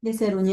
de ser un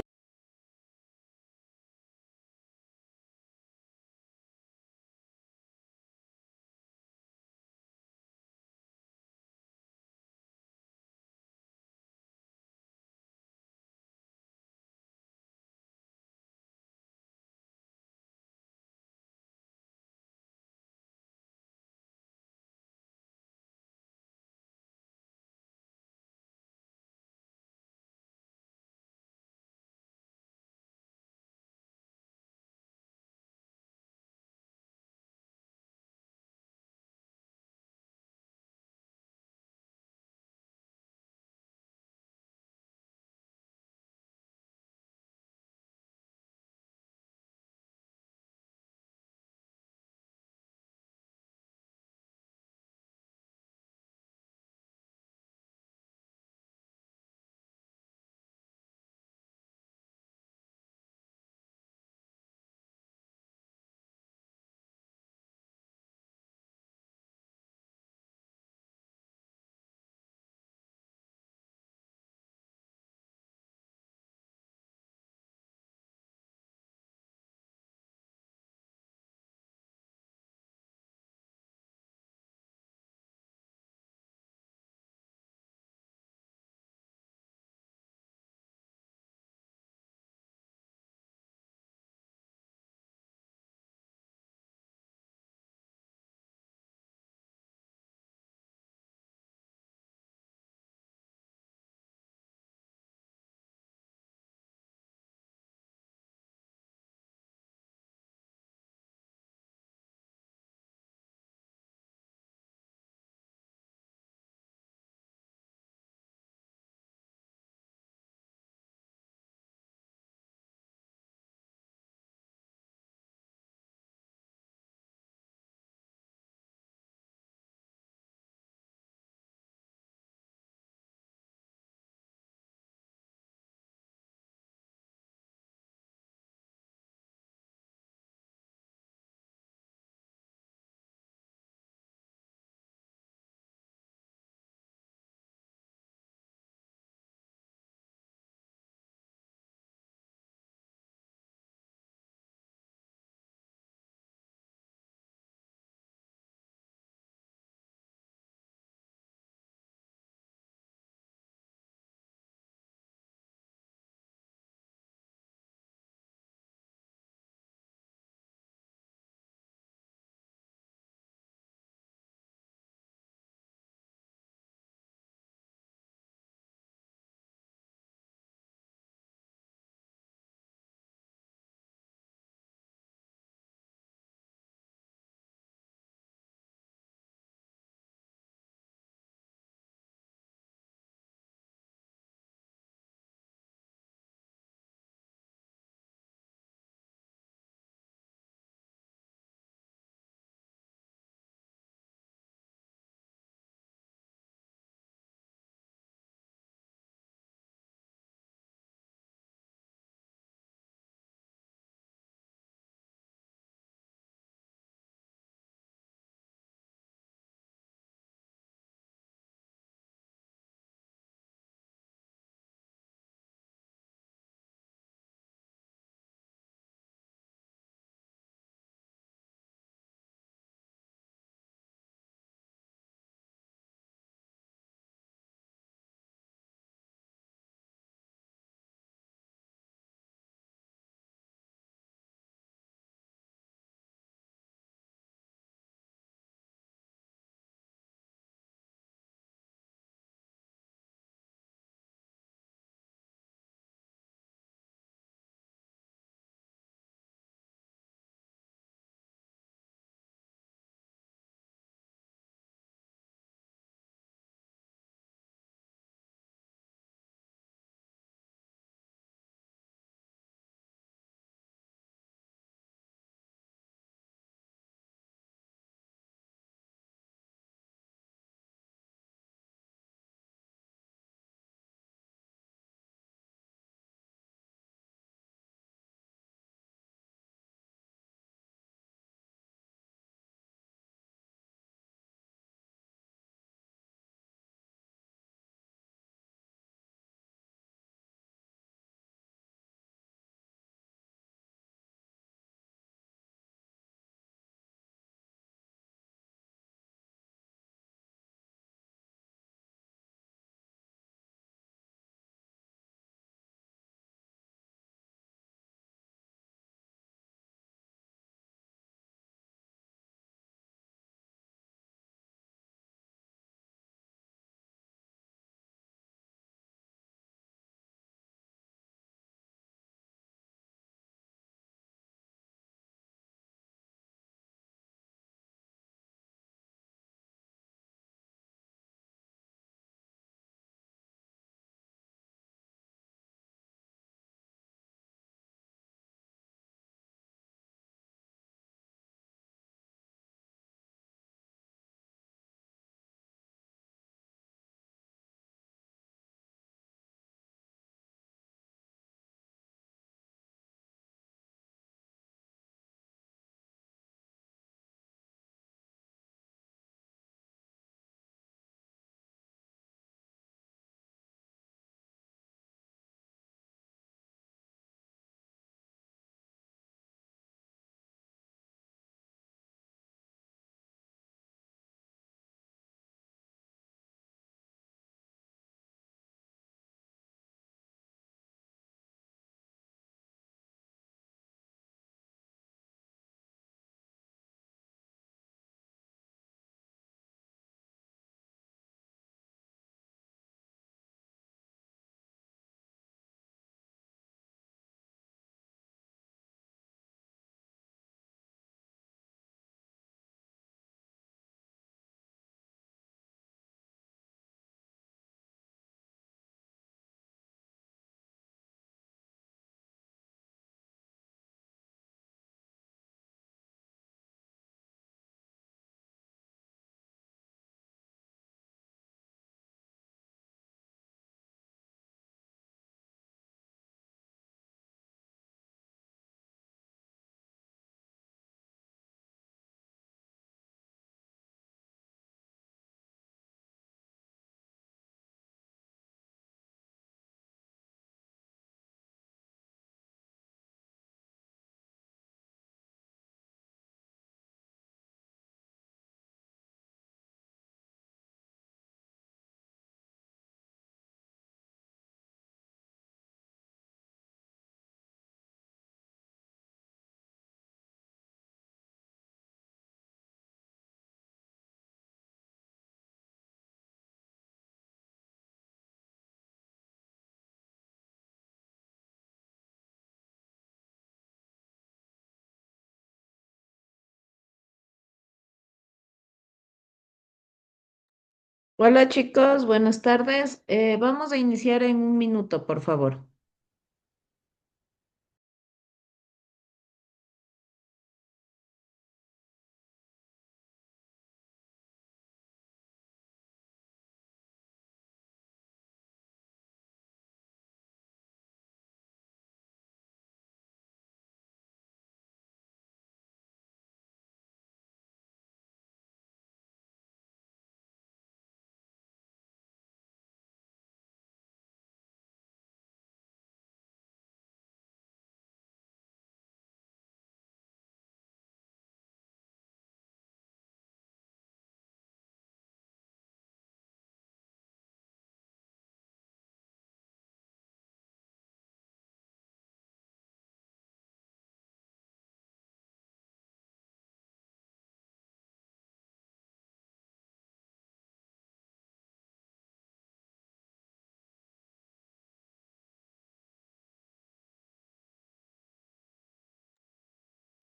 Hola chicos, buenas tardes. Vamos a iniciar en un minuto, por favor.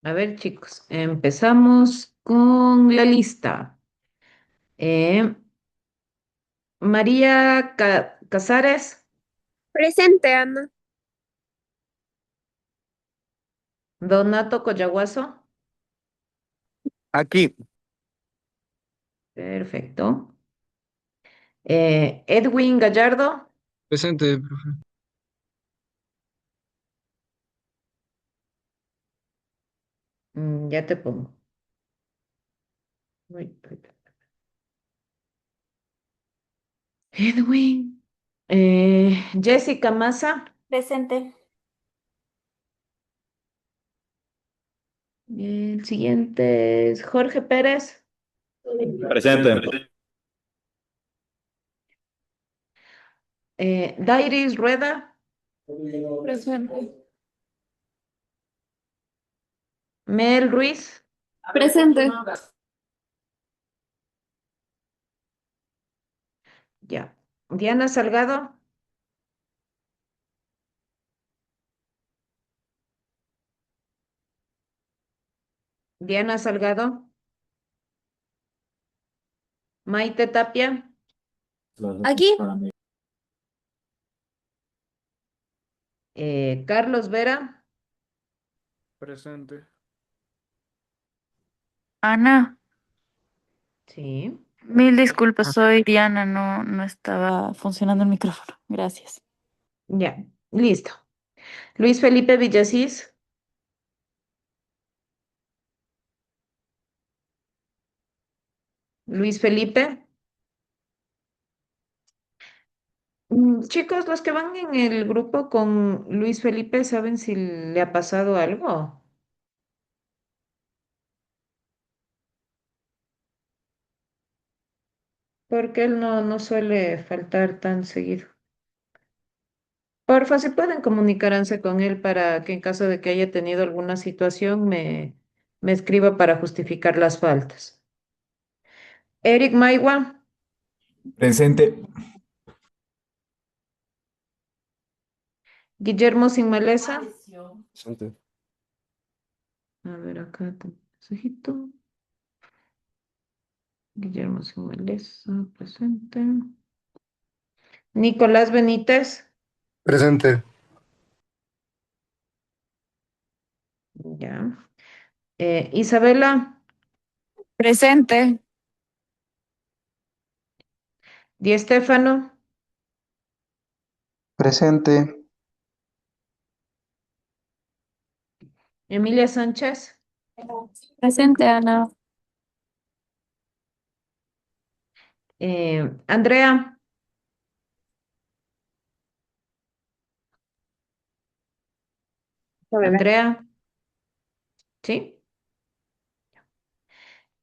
A ver chicos, empezamos con la lista. Eh, María Casares, Presente, Ana. Donato Coyaguazo. Aquí, Perfecto. Edwin Gallardo. presente, profe. Ya te pongo. Uy, uy. Edwin. Jessica Massa. Presente. El siguiente es Jorge Pérez. Presente. Dairis Rueda. Presente. Mel Ruiz. Presente. Ya. Diana Salgado. Diana Salgado. Maite Tapia. Aquí. Carlos Vera. Presente. Ana, Sí. mil disculpas, soy Diana, no estaba funcionando el micrófono. Gracias. Ya. Listo. Luis Felipe Villasís. Luis Felipe. Chicos, los que van en el grupo con Luis Felipe, ¿saben si le ha pasado algo? Porque él no suele faltar tan seguido. Porfa, si pueden comunicarse con él para que en caso de que haya tenido alguna situación me escriba para justificar las faltas. Eric Maigua. Presente. Guillermo Sinmalesa. Presente. A ver, acá tengo un mensajito. Guillermo Sinmalesa, presente. Nicolás Benítez. Presente. Ya. Isabela Presente. Di Stéfano. Presente, Emilia Sánchez. Presente, Ana. Andrea. Andrea. ¿Sí?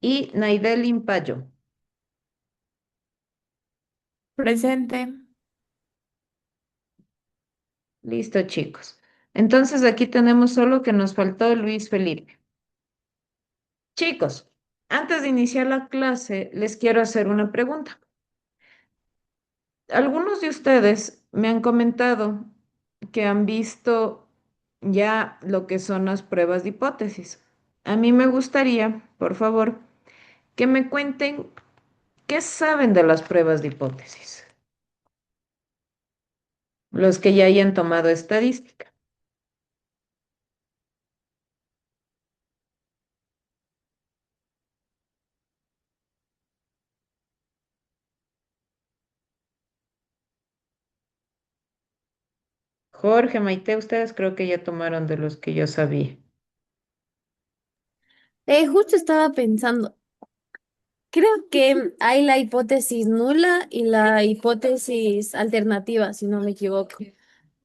Y Naidel Payo. Presente. Listo, chicos. Entonces aquí tenemos solo que nos faltó Luis Felipe. Chicos, antes de iniciar la clase, les quiero hacer una pregunta. Algunos de ustedes me han comentado que han visto ya lo que son las pruebas de hipótesis. A mí me gustaría, por favor, que me cuenten ¿Qué saben de las pruebas de hipótesis? Los que ya hayan tomado estadística. Jorge, Maite, ustedes creo que ya tomaron de los que yo sabía. Justo estaba pensando, creo que hay la hipótesis nula y la hipótesis alternativa, si no me equivoco.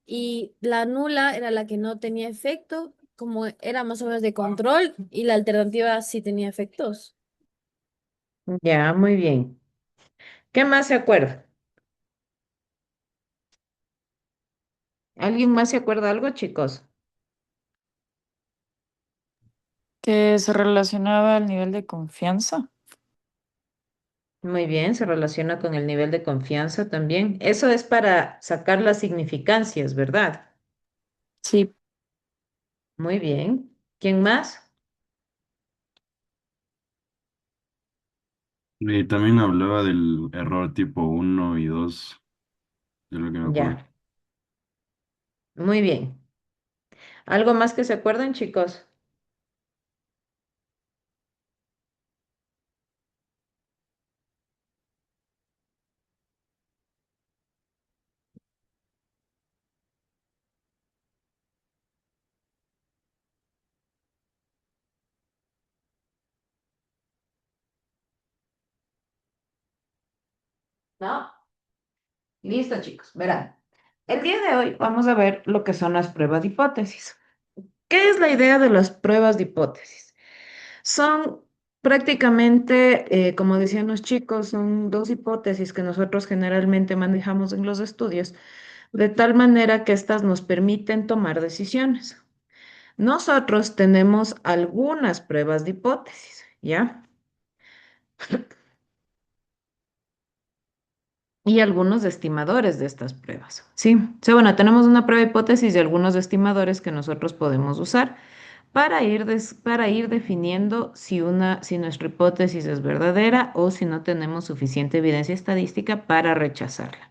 Y la nula era la que no tenía efecto, como era más o menos de control, y la alternativa sí tenía efectos. Ya, muy bien. ¿Qué más se acuerda? ¿Alguien más se acuerda algo, chicos? Que se relacionaba al nivel de confianza. Muy bien, se relaciona con el nivel de confianza también. Eso es para sacar las significancias, ¿verdad? Sí. Muy bien. ¿Quién más? Y también hablaba del error tipo uno y 2 de lo que me acuerdo. Ya, muy bien. ¿Algo más que se acuerden, chicos? ¿No? Listo, chicos. Verán. El día de hoy vamos a ver lo que son las pruebas de hipótesis. ¿Qué es la idea de las pruebas de hipótesis? Son prácticamente, como decían los chicos, son dos hipótesis que nosotros generalmente manejamos en los estudios, de tal manera que éstas nos permiten tomar decisiones. Nosotros tenemos algunas pruebas de hipótesis, ¿ya? Y algunos estimadores de estas pruebas, ¿sí? O sea, bueno, tenemos una prueba de hipótesis y algunos estimadores que nosotros podemos usar para ir definiendo si nuestra hipótesis es verdadera o si no tenemos suficiente evidencia estadística para rechazarla.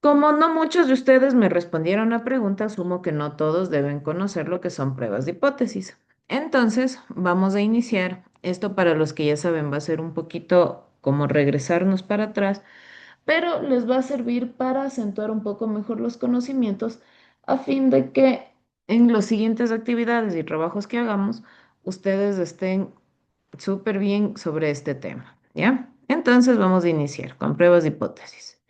Como no muchos de ustedes me respondieron la pregunta, asumo que no todos deben conocer lo que son pruebas de hipótesis. Entonces, vamos a iniciar. Esto para los que ya saben va a ser un poquito como regresarnos para atrás, pero les va a servir para acentuar un poco mejor los conocimientos a fin de que en las siguientes actividades y trabajos que hagamos, ustedes estén súper bien sobre este tema, ¿ya? Entonces, vamos a iniciar con pruebas de hipótesis.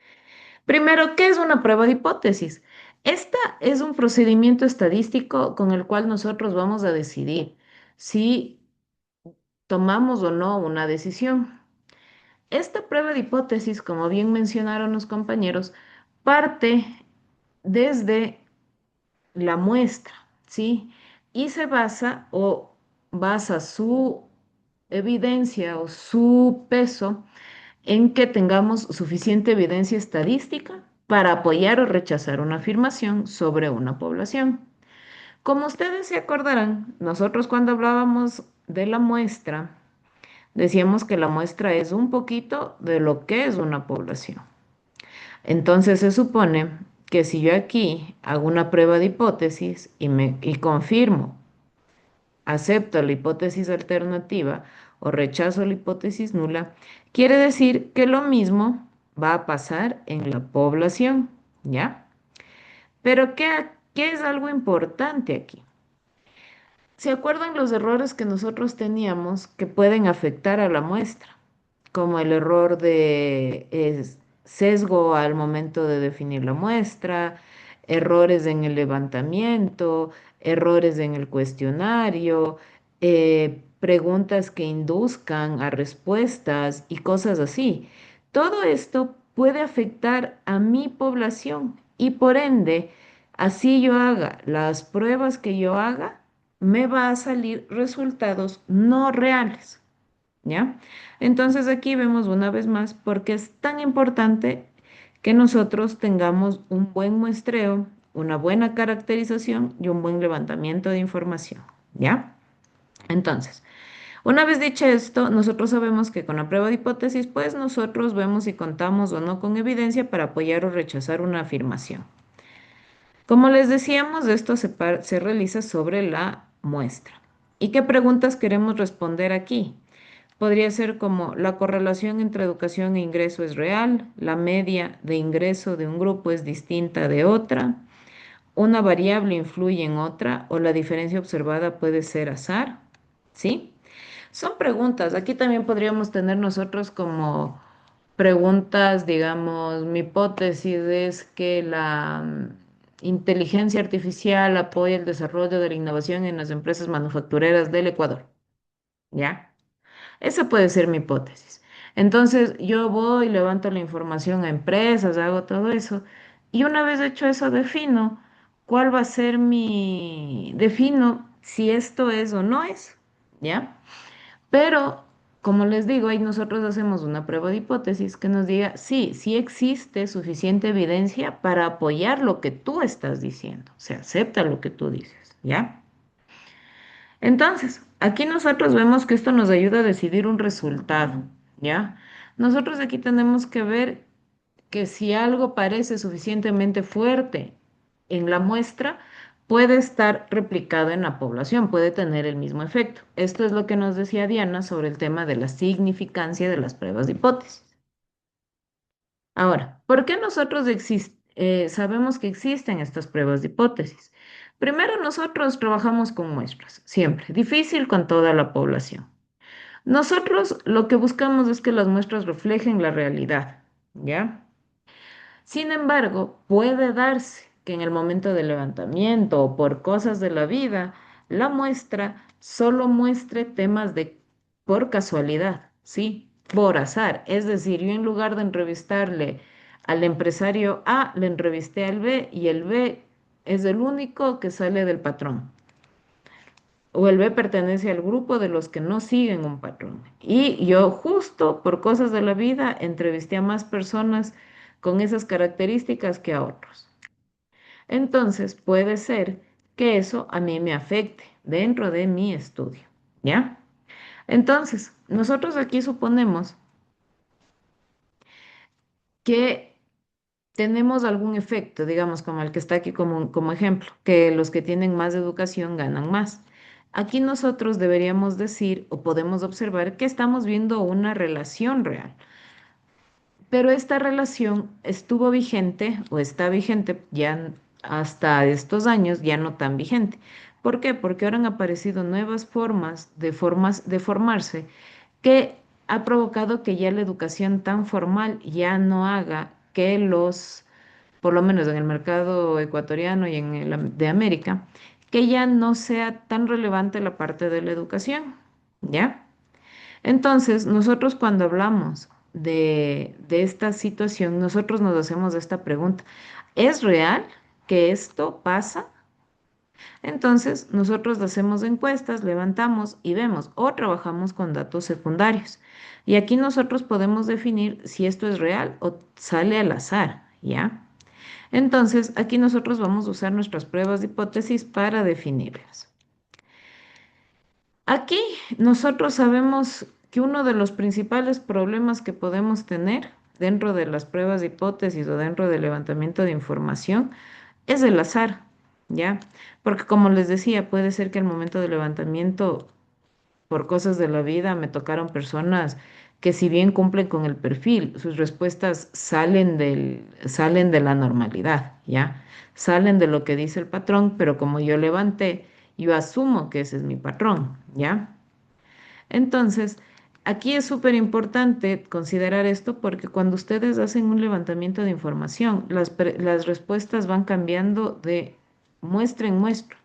Primero, ¿qué es una prueba de hipótesis? Esta es un procedimiento estadístico con el cual nosotros vamos a decidir si tomamos o no una decisión. Esta prueba de hipótesis, como bien mencionaron los compañeros, parte desde la muestra, ¿sí? Y se basa o basa su evidencia o su peso en que tengamos suficiente evidencia estadística para apoyar o rechazar una afirmación sobre una población. Como ustedes se acordarán, nosotros cuando hablábamos de la muestra, decíamos que la muestra es un poquito de lo que es una población. Entonces se supone que si yo aquí hago una prueba de hipótesis y confirmo, acepto la hipótesis alternativa o rechazo la hipótesis nula, quiere decir que lo mismo va a pasar en la población, ¿ya? Pero ¿qué es algo importante aquí? ¿Se acuerdan los errores que nosotros teníamos que pueden afectar a la muestra? Como el error de sesgo al momento de definir la muestra, errores en el levantamiento, errores en el cuestionario, preguntas que induzcan a respuestas y cosas así. Todo esto puede afectar a mi población y por ende, así yo haga las pruebas que yo haga, me va a salir resultados no reales. ¿Ya? Entonces aquí vemos una vez más por qué es tan importante que nosotros tengamos un buen muestreo, una buena caracterización y un buen levantamiento de información, ¿ya? Entonces, Una vez dicho esto, nosotros sabemos que con la prueba de hipótesis, pues nosotros vemos si contamos o no con evidencia para apoyar o rechazar una afirmación. Como les decíamos, esto se realiza sobre la muestra. ¿Y qué preguntas queremos responder aquí? Podría ser como la correlación entre educación e ingreso es real, la media de ingreso de un grupo es distinta de otra, una variable influye en otra o la diferencia observada puede ser azar, ¿sí? Son preguntas. Aquí también podríamos tener nosotros como preguntas, digamos, mi hipótesis es que la inteligencia artificial apoya el desarrollo de la innovación en las empresas manufactureras del Ecuador, ¿ya? Esa puede ser mi hipótesis. Entonces, yo voy, levanto la información a empresas, hago todo eso, y una vez hecho eso, defino cuál va a ser defino si esto es o no es, ¿ya? Pero, como les digo, ahí nosotros hacemos una prueba de hipótesis que nos diga, sí, sí existe suficiente evidencia para apoyar lo que tú estás diciendo, se acepta lo que tú dices, ¿ya? Entonces, aquí nosotros vemos que esto nos ayuda a decidir un resultado, ¿ya? Nosotros aquí tenemos que ver que si algo parece suficientemente fuerte en la muestra, puede estar replicado en la población, puede tener el mismo efecto. Esto es lo que nos decía Diana sobre el tema de la significancia de las pruebas de hipótesis. Ahora, ¿por qué nosotros sabemos que existen estas pruebas de hipótesis? Primero, nosotros trabajamos con muestras, siempre, difícil con toda la población. Nosotros lo que buscamos es que las muestras reflejen la realidad, ¿ya? Sin embargo, puede darse que en el momento del levantamiento o por cosas de la vida, la muestra solo muestre temas por casualidad, ¿sí? Por azar. Es decir, yo en lugar de entrevistarle al empresario A, le entrevisté al B y el B es el único que sale del patrón. O el B pertenece al grupo de los que no siguen un patrón. Y yo justo por cosas de la vida entrevisté a más personas con esas características que a otros. Entonces puede ser que eso a mí me afecte dentro de mi estudio, ¿ya? Entonces, nosotros aquí suponemos que tenemos algún efecto, digamos, como el que está aquí como ejemplo, que los que tienen más educación ganan más. Aquí nosotros deberíamos decir o podemos observar que estamos viendo una relación real, pero esta relación estuvo vigente o está vigente ya hasta estos años, ya no tan vigente. ¿Por qué? Porque ahora han aparecido nuevas formas de formarse que ha provocado que ya la educación tan formal ya no haga que por lo menos en el mercado ecuatoriano y en el de América, que ya no sea tan relevante la parte de la educación, ¿ya? Entonces, nosotros cuando hablamos de esta situación, nosotros nos hacemos esta pregunta, ¿es real que esto pasa? Entonces, nosotros hacemos encuestas, levantamos y vemos o trabajamos con datos secundarios. Y aquí nosotros podemos definir si esto es real o sale al azar, ¿ya? Entonces, aquí nosotros vamos a usar nuestras pruebas de hipótesis para definirlas. Aquí nosotros sabemos que uno de los principales problemas que podemos tener dentro de las pruebas de hipótesis o dentro del levantamiento de información es el azar, ¿ya? Porque como les decía, puede ser que al momento del levantamiento, por cosas de la vida, me tocaron personas que si bien cumplen con el perfil, sus respuestas salen de la normalidad, ¿ya? Salen de lo que dice el patrón, pero como yo levanté, yo asumo que ese es mi patrón, ¿ya? Entonces, aquí es súper importante considerar esto porque cuando ustedes hacen un levantamiento de información, las respuestas van cambiando de muestra en muestra.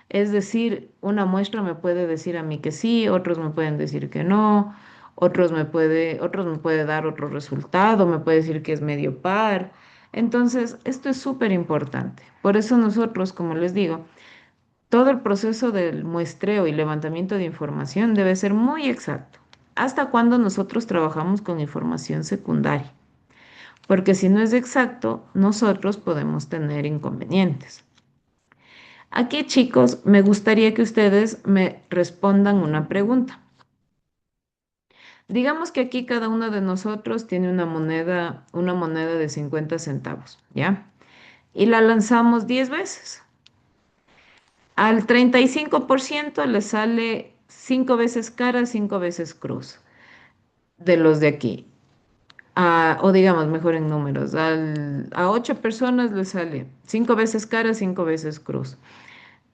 Es decir, una muestra me puede decir a mí que sí, otros me pueden decir que no, otros me puede dar otro resultado, me puede decir que es medio par. Entonces, esto es súper importante. Por eso nosotros, como les digo, todo el proceso del muestreo y levantamiento de información debe ser muy exacto. ¿Hasta cuando nosotros trabajamos con información secundaria? Porque si no es exacto, nosotros podemos tener inconvenientes. Aquí, chicos, me gustaría que ustedes me respondan una pregunta. Digamos que aquí cada uno de nosotros tiene una moneda de 50 centavos, ¿ya? Y la lanzamos 10 veces. Al 35% le sale 5 veces cara, 5 veces cruz de los de aquí. O digamos, mejor en números, a 8 personas le sale 5 veces cara, 5 veces cruz.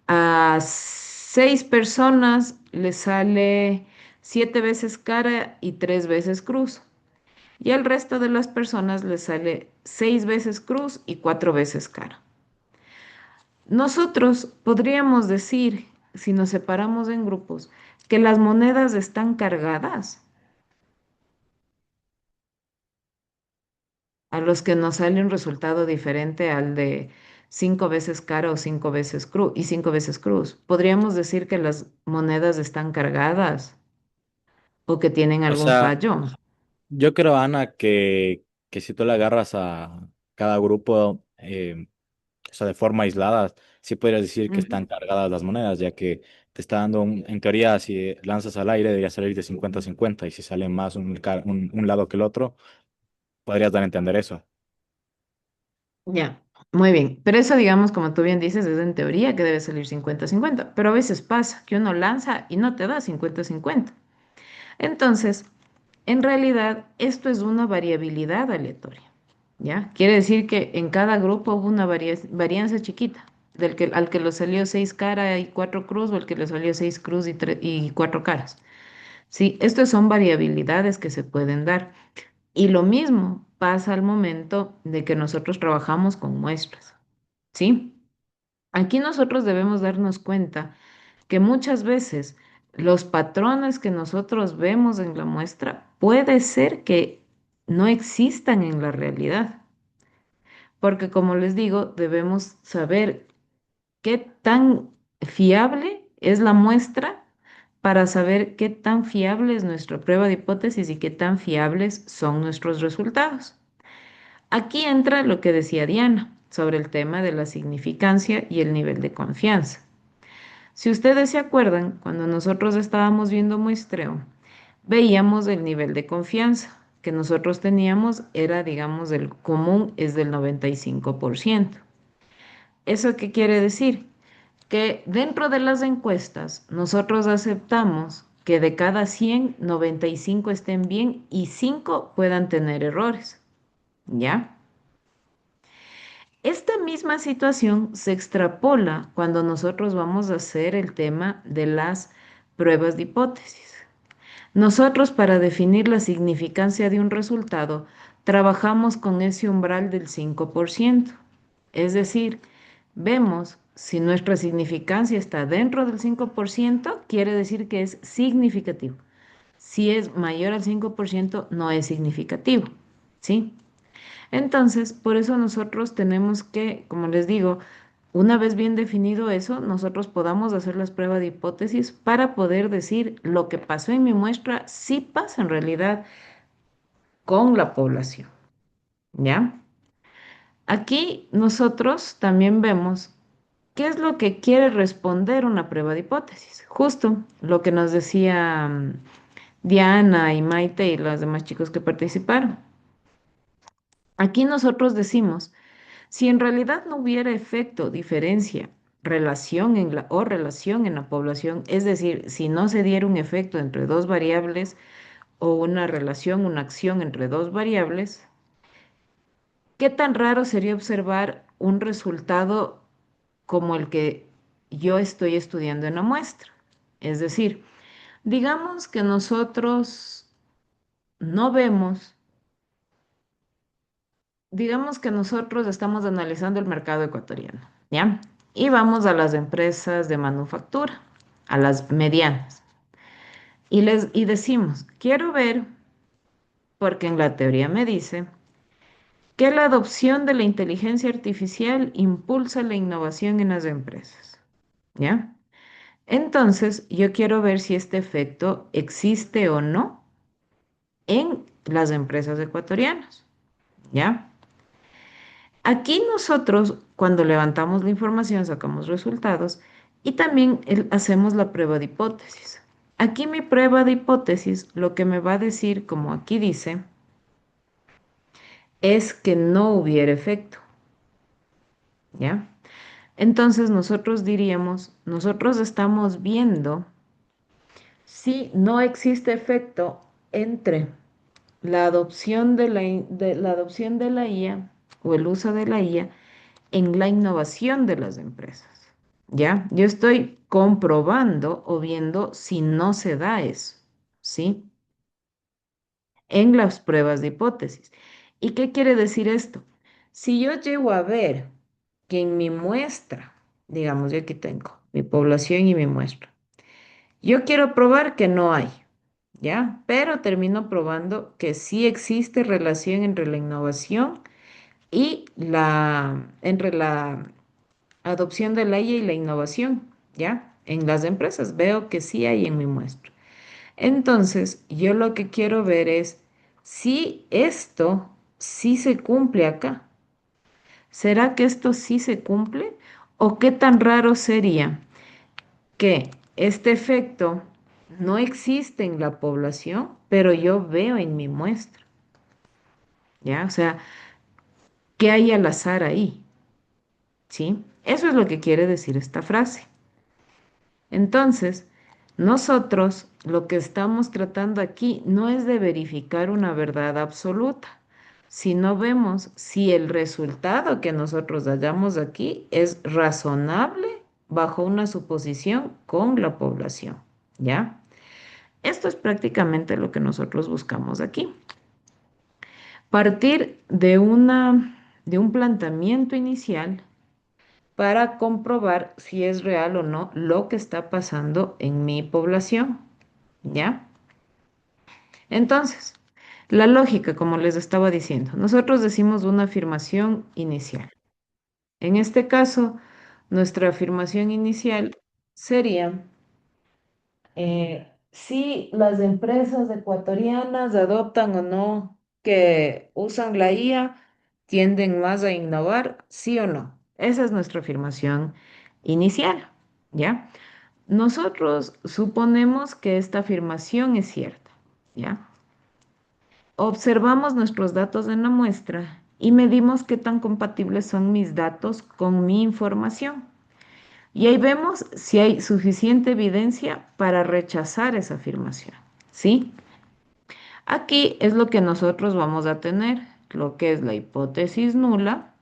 A 6 personas le sale 7 veces cara y 3 veces cruz. Y al resto de las personas le sale 6 veces cruz y 4 veces cara. Nosotros podríamos decir, si nos separamos en grupos, que las monedas están cargadas a los que nos sale un resultado diferente al de 5 veces cara o 5 veces cruz y 5 veces cruz. Podríamos decir que las monedas están cargadas o que tienen O algún sea, fallo. yo creo, Ana, que si tú le agarras a cada grupo, o sea, de forma aislada, sí podrías decir que Ujú. están cargadas las monedas, ya que te está dando, en teoría, si lanzas al aire, debería salir de 50-50, y si sale más un lado que el otro, podrías dar a entender eso. Ya, muy bien. Pero eso, digamos, como tú bien dices, es en teoría que debe salir 50-50. Pero a veces pasa que uno lanza y no te da 50-50. Entonces, en realidad, esto es una variabilidad aleatoria, ¿ya? Quiere decir que en cada grupo hubo una varianza chiquita, al que le salió 6 cara y 4 cruz, o el que le salió 6 cruz y 4 caras. Sí, estas son variabilidades que se pueden dar. Y lo mismo pasa al momento de que nosotros trabajamos con muestras, ¿sí? Aquí nosotros debemos darnos cuenta que muchas veces los patrones que nosotros vemos en la muestra puede ser que no existan en la realidad, porque como les digo, debemos saber qué tan fiable es la muestra para saber qué tan fiable es nuestra prueba de hipótesis y qué tan fiables son nuestros resultados. Aquí entra lo que decía Diana sobre el tema de la significancia y el nivel de confianza. Si ustedes se acuerdan, cuando nosotros estábamos viendo muestreo, veíamos el nivel de confianza que nosotros teníamos era, digamos, el común es del 95%. ¿Eso qué quiere decir? Que dentro de las encuestas nosotros aceptamos que de cada 100, 95 estén bien y 5 puedan tener errores. ¿Ya? Esta misma situación se extrapola cuando nosotros vamos a hacer el tema de las pruebas de hipótesis. Nosotros para definir la significancia de un resultado trabajamos con ese umbral del 5%. Es decir, vemos si nuestra significancia está dentro del 5%, quiere decir que es significativo. Si es mayor al 5%, no es significativo. ¿Sí? Entonces, por eso nosotros tenemos que, como les digo, una vez bien definido eso, nosotros podamos hacer las pruebas de hipótesis para poder decir lo que pasó en mi muestra sí pasa en realidad con la población, ¿ya? Aquí nosotros también vemos qué es lo que quiere responder una prueba de hipótesis. Justo lo que nos decía Diana y Maite y los demás chicos que participaron. Aquí nosotros decimos, si en realidad no hubiera efecto, diferencia, relación en la población, es decir, si no se diera un efecto entre dos variables o una relación, una acción entre dos variables, ¿qué tan raro sería observar un resultado como el que yo estoy estudiando en la muestra? Es decir, digamos que nosotros no vemos, digamos que nosotros estamos analizando el mercado ecuatoriano, ¿ya? Y vamos a las empresas de manufactura, a las medianas, y decimos, quiero ver, porque en la teoría me dice, que la adopción de la inteligencia artificial impulsa la innovación en las empresas, ¿ya? Entonces, yo quiero ver si este efecto existe o no en las empresas ecuatorianas, ¿ya? Aquí nosotros, cuando levantamos la información, sacamos resultados y también hacemos la prueba de hipótesis. Aquí mi prueba de hipótesis lo que me va a decir, como aquí dice, es que no hubiera efecto, ¿ya? Entonces nosotros diríamos, nosotros estamos viendo si no existe efecto entre la adopción la adopción de la IA o el uso de la IA en la innovación de las empresas. ¿Ya? Yo estoy comprobando o viendo si no se da eso, ¿sí? En las pruebas de hipótesis. ¿Y qué quiere decir esto? Si yo llego a ver que en mi muestra, digamos, yo aquí tengo mi población y mi muestra, yo quiero probar que no hay, ¿ya? Pero termino probando que sí existe relación entre la innovación y entre la adopción de la IA y la innovación, ¿ya? En las empresas veo que sí hay en mi muestra. Entonces, yo lo que quiero ver es si esto sí se cumple acá. ¿Será que esto sí se cumple? ¿O qué tan raro sería que este efecto no existe en la población, pero yo veo en mi muestra? ¿Ya? O sea, ¿qué hay al azar ahí? ¿Sí? Eso es lo que quiere decir esta frase. Entonces, nosotros lo que estamos tratando aquí no es de verificar una verdad absoluta, sino vemos si el resultado que nosotros hallamos aquí es razonable bajo una suposición con la población, ¿ya? Esto es prácticamente lo que nosotros buscamos aquí. Partir de un planteamiento inicial para comprobar si es real o no lo que está pasando en mi población, ¿ya? Entonces, la lógica, como les estaba diciendo, nosotros decimos una afirmación inicial. En este caso, nuestra afirmación inicial sería si las empresas ecuatorianas adoptan o no que usan la IA, tienden más a innovar, sí o no. Esa es nuestra afirmación inicial, ¿ya? Nosotros suponemos que esta afirmación es cierta, ¿ya? Observamos nuestros datos en la muestra y medimos qué tan compatibles son mis datos con mi información. Y ahí vemos si hay suficiente evidencia para rechazar esa afirmación, ¿sí? Aquí es lo que nosotros vamos a tener, lo que es la hipótesis nula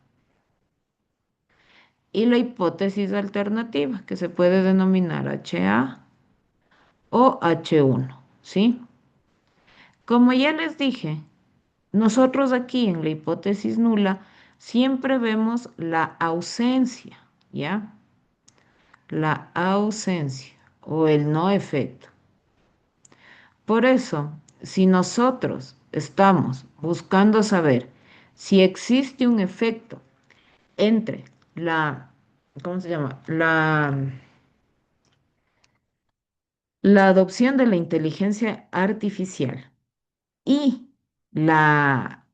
y la hipótesis alternativa, que se puede denominar HA o H1, ¿sí? Como ya les dije, nosotros aquí en la hipótesis nula siempre vemos la ausencia, ¿ya? La ausencia o el no efecto. Por eso, si nosotros estamos buscando saber si existe un efecto entre ¿cómo se llama? La adopción de la inteligencia artificial y la,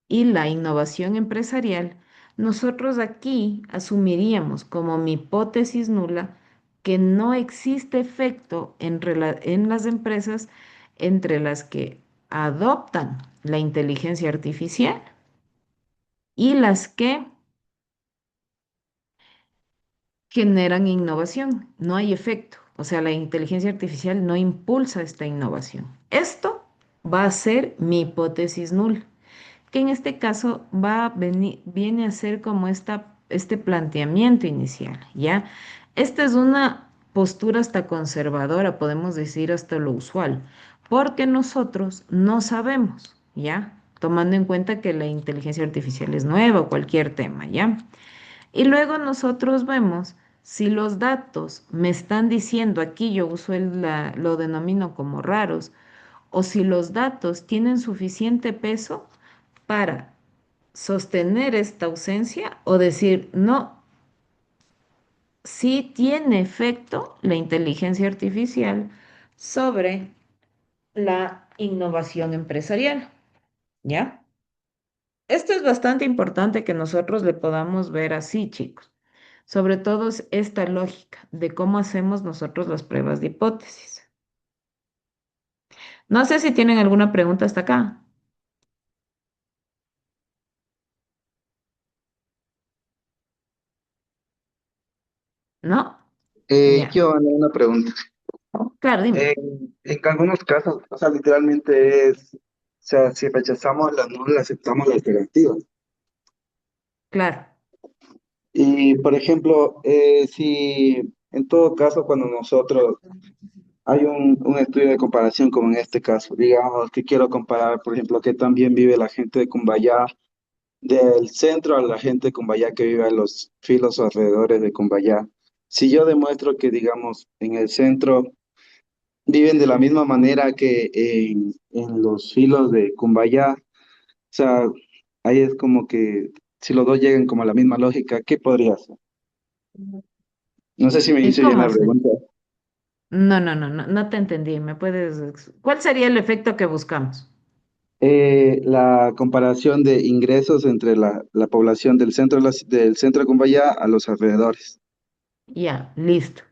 y la innovación empresarial, nosotros aquí asumiríamos como mi hipótesis nula que no existe efecto en las empresas entre las que adoptan la inteligencia artificial y las que generan innovación. No hay efecto. O sea, la inteligencia artificial no impulsa esta innovación. Esto va a ser mi hipótesis nula, que en este caso viene a ser como este planteamiento inicial, ¿ya? Esta es una postura hasta conservadora, podemos decir hasta lo usual, porque nosotros no sabemos, ¿ya? Tomando en cuenta que la inteligencia artificial es nueva o cualquier tema, ¿ya? Y luego nosotros vemos si los datos me están diciendo, aquí yo uso lo denomino como raros, o si los datos tienen suficiente peso para sostener esta ausencia o decir, no, sí tiene efecto la inteligencia artificial sobre la innovación empresarial, ¿ya? Esto es bastante importante que nosotros le podamos ver así, chicos. Sobre todo es esta lógica de cómo hacemos nosotros las pruebas de hipótesis. No sé si tienen alguna pregunta hasta acá. ¿No? Ya. Yo, Ana, una pregunta. Claro, dime. En algunos casos, o sea, literalmente es, o sea, si rechazamos la nula, aceptamos la alternativa. Claro. Y, por ejemplo, si en todo caso, cuando nosotros hay un estudio de comparación, como en este caso, digamos que quiero comparar, por ejemplo, qué tan bien vive la gente de Cumbayá del centro a la gente de Cumbayá que vive en los filos o alrededores de Cumbayá. Si yo demuestro que, digamos, en el centro viven de la misma manera que en los filos de Cumbayá. O sea, ahí es como que si los dos llegan como a la misma lógica, ¿qué podría hacer? No sé si me ¿Y hice bien cómo la se? pregunta. No te entendí. ¿Me puedes? ¿Cuál sería el efecto que buscamos? La comparación de ingresos entre la población del centro del centro de Cumbayá a los alrededores. Ya, listo.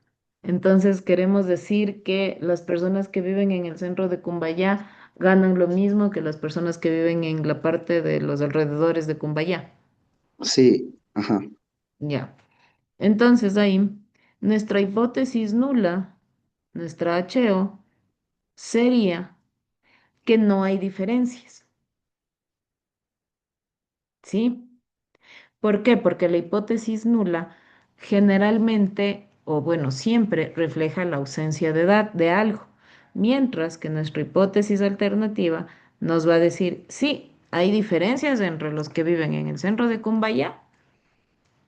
Entonces queremos decir que las personas que viven en el centro de Cumbayá ganan lo mismo que las personas que viven en la parte de los alrededores de Cumbayá. Sí, ajá. Ya. Entonces ahí, nuestra hipótesis nula, nuestra HO, sería que no hay diferencias, ¿sí? ¿Por qué? Porque la hipótesis nula generalmente, o bueno, siempre refleja la ausencia de edad de algo, mientras que nuestra hipótesis alternativa nos va a decir, sí, hay diferencias entre los que viven en el centro de Cumbayá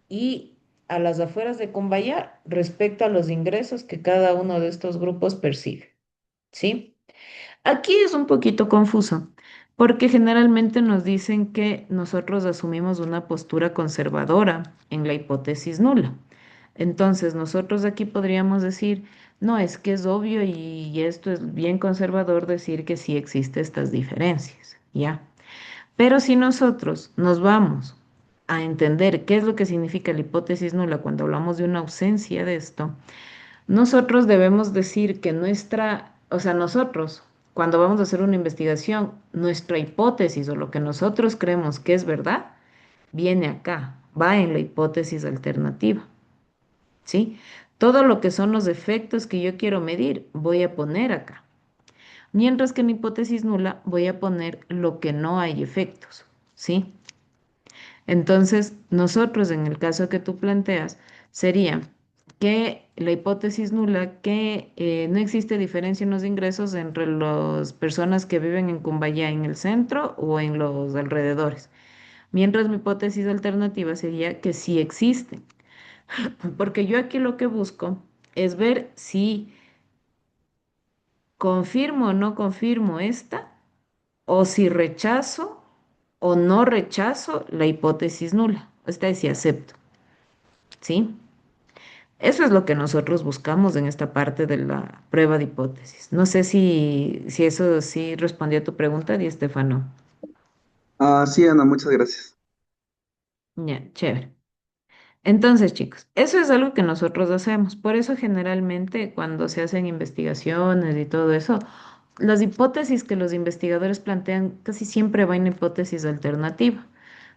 y a las afueras de Cumbayá respecto a los ingresos que cada uno de estos grupos percibe, ¿sí? Aquí es un poquito confuso, porque generalmente nos dicen que nosotros asumimos una postura conservadora en la hipótesis nula. Entonces, nosotros aquí podríamos decir, no, es que es obvio y esto es bien conservador decir que sí existen estas diferencias, ¿ya? Pero si nosotros nos vamos a entender qué es lo que significa la hipótesis nula cuando hablamos de una ausencia de esto, nosotros debemos decir que o sea, nosotros, cuando vamos a hacer una investigación, nuestra hipótesis o lo que nosotros creemos que es verdad, viene acá, va en la hipótesis alternativa, ¿sí? Todo lo que son los efectos que yo quiero medir, voy a poner acá. Mientras que en hipótesis nula voy a poner lo que no hay efectos, ¿sí? Entonces, nosotros en el caso que tú planteas, sería que la hipótesis nula, que no existe diferencia en los ingresos entre las personas que viven en Cumbayá en el centro o en los alrededores. Mientras mi hipótesis alternativa sería que sí existen, porque yo aquí lo que busco es ver si confirmo o no confirmo esta, o si rechazo o no rechazo la hipótesis nula. Esta es si acepto. ¿Sí? Eso es lo que nosotros buscamos en esta parte de la prueba de hipótesis. No sé si eso sí respondió a tu pregunta, Di Stefano. Ah, sí, Ana, muchas gracias. Ya, chévere. Entonces, chicos, eso es algo que nosotros hacemos. Por eso generalmente cuando se hacen investigaciones y todo eso, las hipótesis que los investigadores plantean casi siempre van en hipótesis alternativa.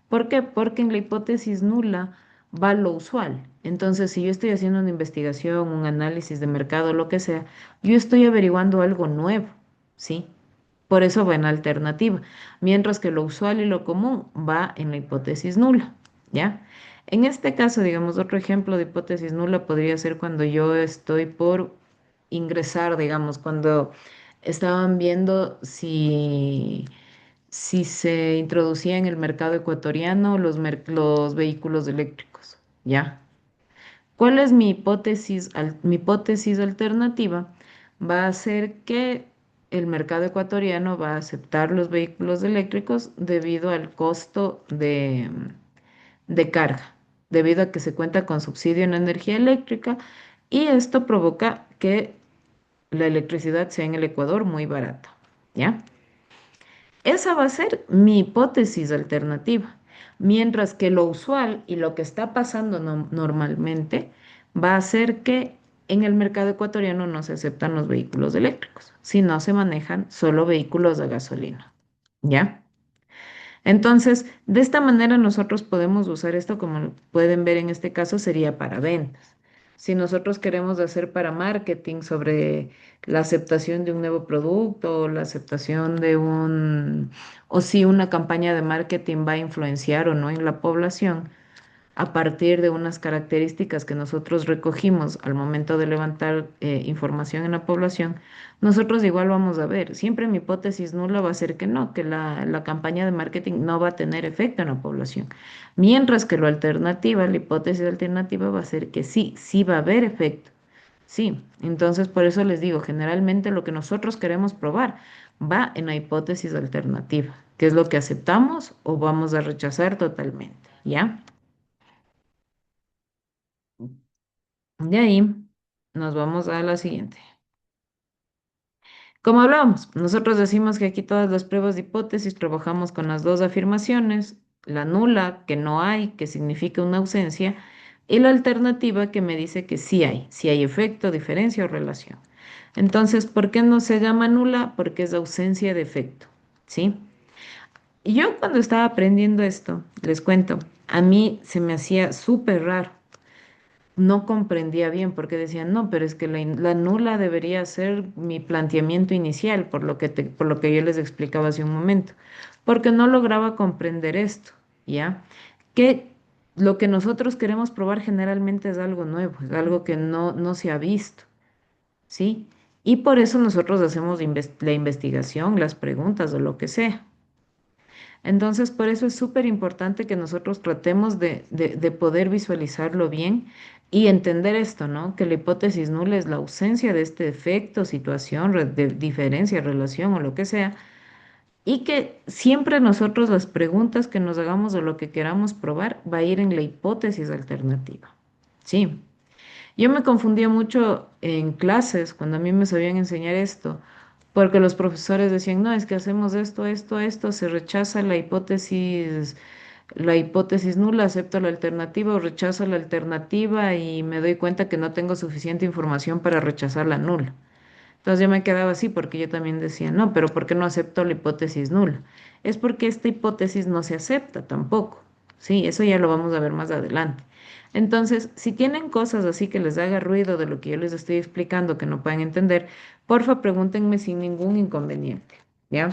¿Por qué? Porque en la hipótesis nula va lo usual. Entonces, si yo estoy haciendo una investigación, un análisis de mercado, lo que sea, yo estoy averiguando algo nuevo, ¿sí? Por eso va en alternativa, mientras que lo usual y lo común va en la hipótesis nula, ¿ya? En este caso, digamos, otro ejemplo de hipótesis nula podría ser cuando yo estoy por ingresar, digamos, cuando estaban viendo si se introducía en el mercado ecuatoriano los vehículos eléctricos, ¿ya? ¿Cuál es mi hipótesis? Mi hipótesis alternativa va a ser que el mercado ecuatoriano va a aceptar los vehículos eléctricos debido al costo de carga, debido a que se cuenta con subsidio en energía eléctrica y esto provoca que la electricidad sea en el Ecuador muy barata, ¿ya? Esa va a ser mi hipótesis alternativa, mientras que lo usual y lo que está pasando normalmente va a ser que en el mercado ecuatoriano no se aceptan los vehículos eléctricos, sino se manejan solo vehículos de gasolina. ¿Ya? Entonces, de esta manera nosotros podemos usar esto, como pueden ver en este caso, sería para ventas. Si nosotros queremos hacer para marketing sobre la aceptación de un nuevo producto, o la aceptación de o si una campaña de marketing va a influenciar o no en la población, a partir de unas características que nosotros recogimos al momento de levantar información en la población, nosotros igual vamos a ver. Siempre mi hipótesis nula va a ser que no, que la campaña de marketing no va a tener efecto en la población. Mientras que lo alternativa, la hipótesis alternativa va a ser que sí, sí va a haber efecto. Sí, entonces por eso les digo, generalmente lo que nosotros queremos probar va en la hipótesis alternativa, que es lo que aceptamos o vamos a rechazar totalmente, ¿ya? De ahí nos vamos a la siguiente. Como hablábamos, nosotros decimos que aquí todas las pruebas de hipótesis trabajamos con las dos afirmaciones, la nula, que no hay, que significa una ausencia, y la alternativa que me dice que sí hay, si hay efecto, diferencia o relación. Entonces, ¿por qué no se llama nula? Porque es ausencia de efecto, ¿sí? Y yo cuando estaba aprendiendo esto, les cuento, a mí se me hacía súper raro, no comprendía bien porque decían, no, pero es que la nula debería ser mi planteamiento inicial, por lo que yo les explicaba hace un momento, porque no lograba comprender esto, ¿ya? Que lo que nosotros queremos probar generalmente es algo nuevo, es algo que no se ha visto, ¿sí? Y por eso nosotros hacemos la investigación, las preguntas o lo que sea. Entonces, por eso es súper importante que nosotros tratemos de poder visualizarlo bien y entender esto, ¿no? Que la hipótesis nula es la ausencia de este efecto, situación, de diferencia, relación o lo que sea, y que siempre nosotros las preguntas que nos hagamos o lo que queramos probar va a ir en la hipótesis alternativa. Sí. Yo me confundía mucho en clases cuando a mí me sabían enseñar esto, porque los profesores decían, no, es que hacemos esto, esto, esto, se rechaza la hipótesis nula, acepto la alternativa o rechazo la alternativa y me doy cuenta que no tengo suficiente información para rechazar la nula. Entonces yo me quedaba así porque yo también decía, no, pero ¿por qué no acepto la hipótesis nula? Es porque esta hipótesis no se acepta tampoco. Sí, eso ya lo vamos a ver más adelante. Entonces, si tienen cosas así que les haga ruido de lo que yo les estoy explicando que no pueden entender, porfa, pregúntenme sin ningún inconveniente, ¿ya?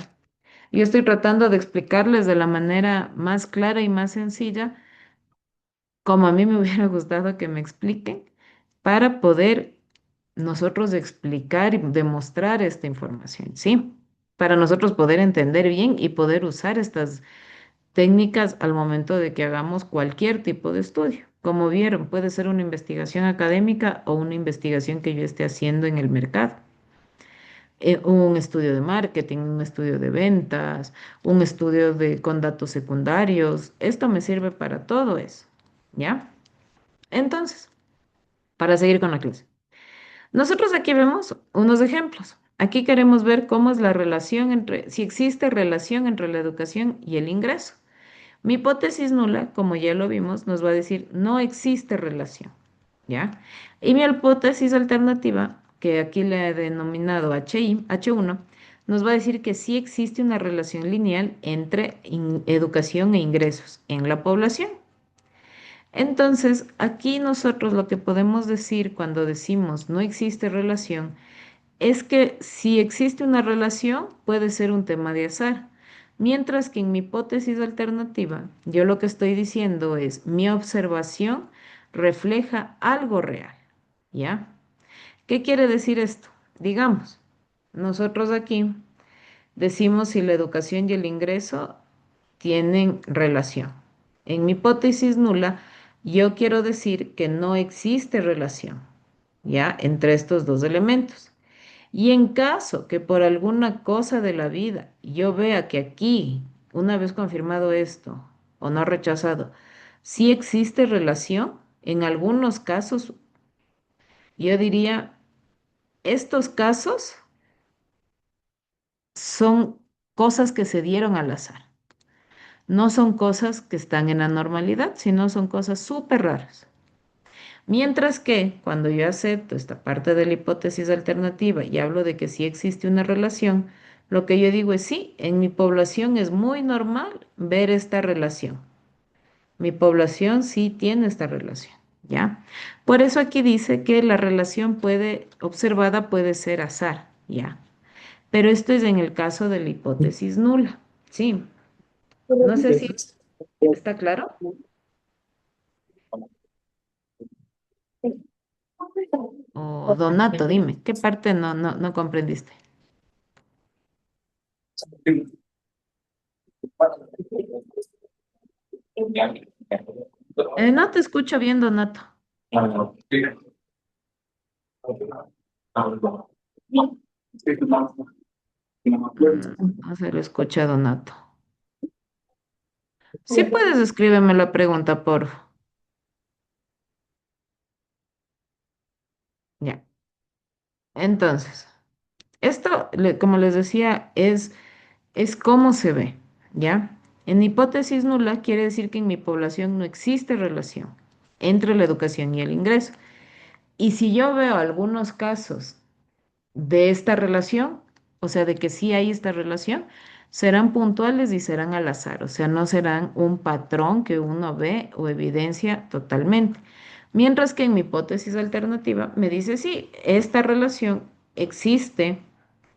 Yo estoy tratando de explicarles de la manera más clara y más sencilla, como a mí me hubiera gustado que me expliquen, para poder nosotros explicar y demostrar esta información, ¿sí? Para nosotros poder entender bien y poder usar estas técnicas al momento de que hagamos cualquier tipo de estudio. Como vieron, puede ser una investigación académica o una investigación que yo esté haciendo en el mercado. Un estudio de marketing, un estudio de ventas, un estudio con datos secundarios. Esto me sirve para todo eso, ¿ya? Entonces, para seguir con la clase. Nosotros aquí vemos unos ejemplos. Aquí queremos ver cómo es la relación si existe relación entre la educación y el ingreso. Mi hipótesis nula, como ya lo vimos, nos va a decir no existe relación, ¿ya? Y mi hipótesis alternativa, que aquí le he denominado H1, nos va a decir que sí existe una relación lineal entre educación e ingresos en la población. Entonces, aquí nosotros lo que podemos decir cuando decimos no existe relación es que si existe una relación puede ser un tema de azar, mientras que en mi hipótesis alternativa yo lo que estoy diciendo es mi observación refleja algo real, ¿ya? ¿Qué quiere decir esto? Digamos, nosotros aquí decimos si la educación y el ingreso tienen relación. En mi hipótesis nula, yo quiero decir que no existe relación, ¿ya? Entre estos dos elementos. Y en caso que por alguna cosa de la vida yo vea que aquí, una vez confirmado esto o no rechazado, sí existe relación, en algunos casos, yo diría, estos casos son cosas que se dieron al azar. No son cosas que están en la normalidad, sino son cosas súper raras. Mientras que cuando yo acepto esta parte de la hipótesis alternativa y hablo de que sí existe una relación, lo que yo digo es sí, en mi población es muy normal ver esta relación. Mi población sí tiene esta relación, ¿ya? Por eso aquí dice que la relación observada puede ser azar, ¿ya? Pero esto es en el caso de la hipótesis nula, ¿sí? No sé si está claro. O Donato, dime, ¿qué parte no comprendiste? No te escucho bien, Donato. No se lo escucha, Donato. Si puedes, escríbeme la pregunta, por favor. Ya. Entonces, esto, como les decía, es cómo se ve, ¿ya? En hipótesis nula quiere decir que en mi población no existe relación entre la educación y el ingreso. Y si yo veo algunos casos de esta relación, o sea, de que sí hay esta relación, serán puntuales y serán al azar, o sea, no serán un patrón que uno ve o evidencia totalmente. Mientras que en mi hipótesis alternativa me dice, sí, esta relación existe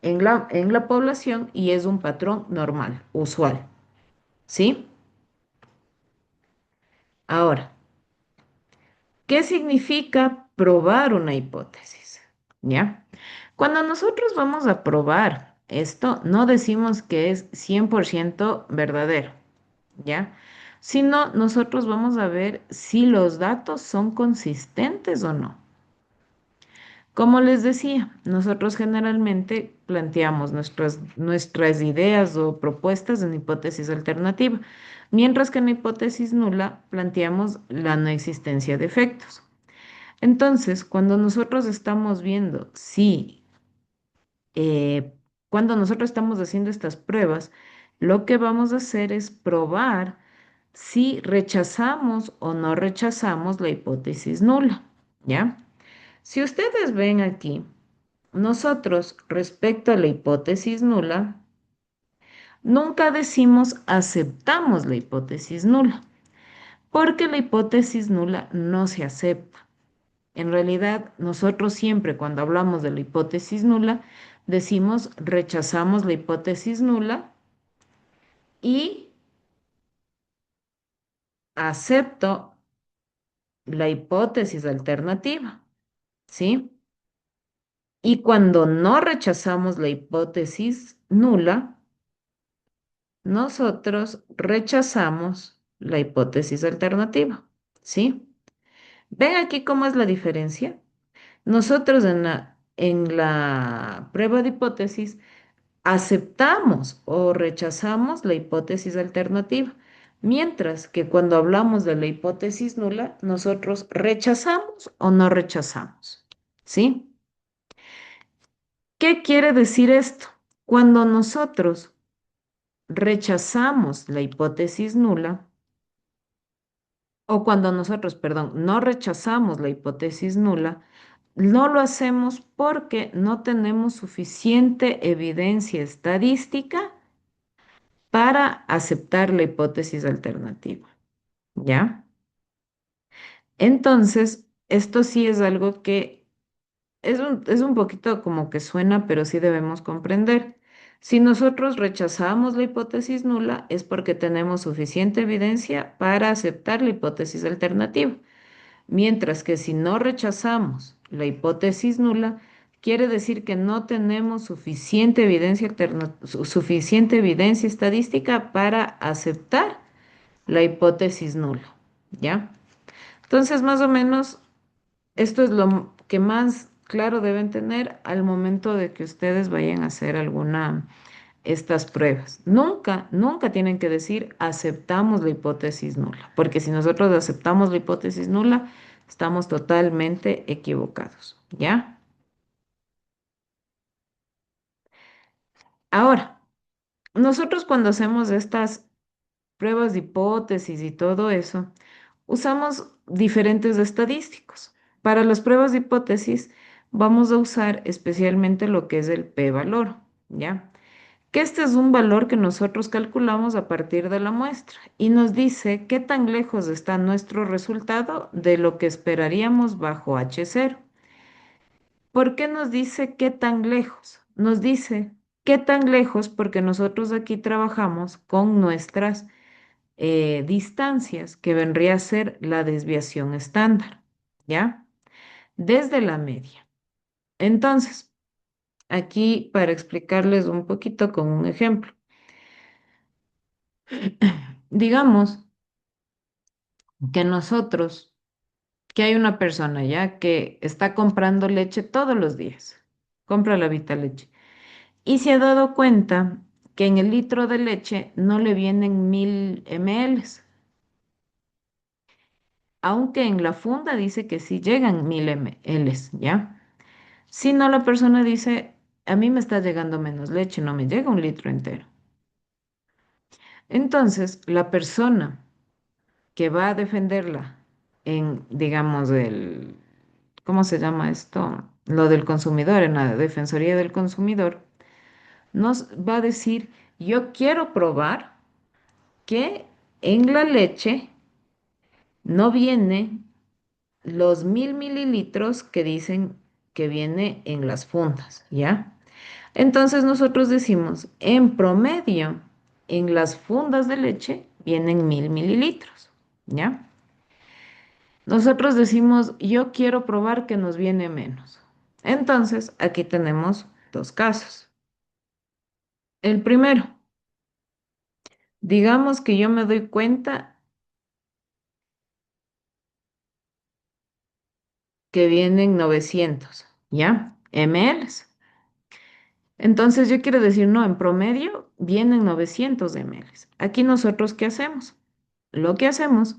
en la población y es un patrón normal, usual, ¿sí? Ahora, ¿qué significa probar una hipótesis? ¿Ya? Cuando nosotros vamos a probar esto, no decimos que es 100% verdadero, ¿ya? Sino nosotros vamos a ver si los datos son consistentes o no. Como les decía, nosotros generalmente planteamos nuestras ideas o propuestas en hipótesis alternativa, mientras que en hipótesis nula planteamos la no existencia de efectos. Entonces, cuando nosotros estamos viendo si, eh, cuando nosotros estamos haciendo estas pruebas, lo que vamos a hacer es probar si rechazamos o no rechazamos la hipótesis nula, ¿ya? Si ustedes ven aquí, nosotros respecto a la hipótesis nula, nunca decimos aceptamos la hipótesis nula, porque la hipótesis nula no se acepta. En realidad, nosotros siempre cuando hablamos de la hipótesis nula, decimos rechazamos la hipótesis nula y acepto la hipótesis alternativa, ¿sí? Y cuando no rechazamos la hipótesis nula, nosotros rechazamos la hipótesis alternativa, ¿sí? ¿Ven aquí cómo es la diferencia? Nosotros en la prueba de hipótesis aceptamos o rechazamos la hipótesis alternativa, mientras que cuando hablamos de la hipótesis nula, nosotros rechazamos o no rechazamos, ¿sí? ¿Qué quiere decir esto? Cuando nosotros rechazamos la hipótesis nula, o cuando nosotros, perdón, no rechazamos la hipótesis nula, no lo hacemos porque no tenemos suficiente evidencia estadística para aceptar la hipótesis alternativa, ¿ya? Entonces, esto sí es algo que es un poquito como que suena, pero sí debemos comprender. Si nosotros rechazamos la hipótesis nula, es porque tenemos suficiente evidencia para aceptar la hipótesis alternativa. Mientras que si no rechazamos la hipótesis nula, quiere decir que no tenemos suficiente evidencia estadística para aceptar la hipótesis nula, ¿ya? Entonces, más o menos, esto es lo que más claro deben tener al momento de que ustedes vayan a hacer estas pruebas. Nunca, nunca tienen que decir aceptamos la hipótesis nula, porque si nosotros aceptamos la hipótesis nula, estamos totalmente equivocados, ¿ya? Ahora, nosotros cuando hacemos estas pruebas de hipótesis y todo eso, usamos diferentes estadísticos. Para las pruebas de hipótesis vamos a usar especialmente lo que es el p-valor, ¿ya? Que este es un valor que nosotros calculamos a partir de la muestra y nos dice qué tan lejos está nuestro resultado de lo que esperaríamos bajo H0. ¿Por qué nos dice qué tan lejos? Nos dice qué tan lejos porque nosotros aquí trabajamos con nuestras distancias, que vendría a ser la desviación estándar, ¿ya? Desde la media. Entonces, aquí para explicarles un poquito con un ejemplo. Digamos que nosotros, que hay una persona ya que está comprando leche todos los días, compra la Vita Leche, y se ha dado cuenta que en el litro de leche no le vienen 1000 ml, aunque en la funda dice que sí llegan 1000 ml, ¿ya? Si no, la persona dice, a mí me está llegando menos leche, no me llega un litro entero. Entonces, la persona que va a defenderla en, digamos, ¿cómo se llama esto? Lo del consumidor, en la Defensoría del Consumidor, nos va a decir, yo quiero probar que en la leche no viene los 1000 ml que dicen que viene en las fundas, ¿ya? Entonces nosotros decimos, en promedio, en las fundas de leche vienen 1000 ml, ¿ya? Nosotros decimos, yo quiero probar que nos viene menos. Entonces, aquí tenemos dos casos. El primero, digamos que yo me doy cuenta que vienen 900, ¿ya? ml. Entonces yo quiero decir, no, en promedio vienen 900 ml. Aquí nosotros, ¿qué hacemos? Lo que hacemos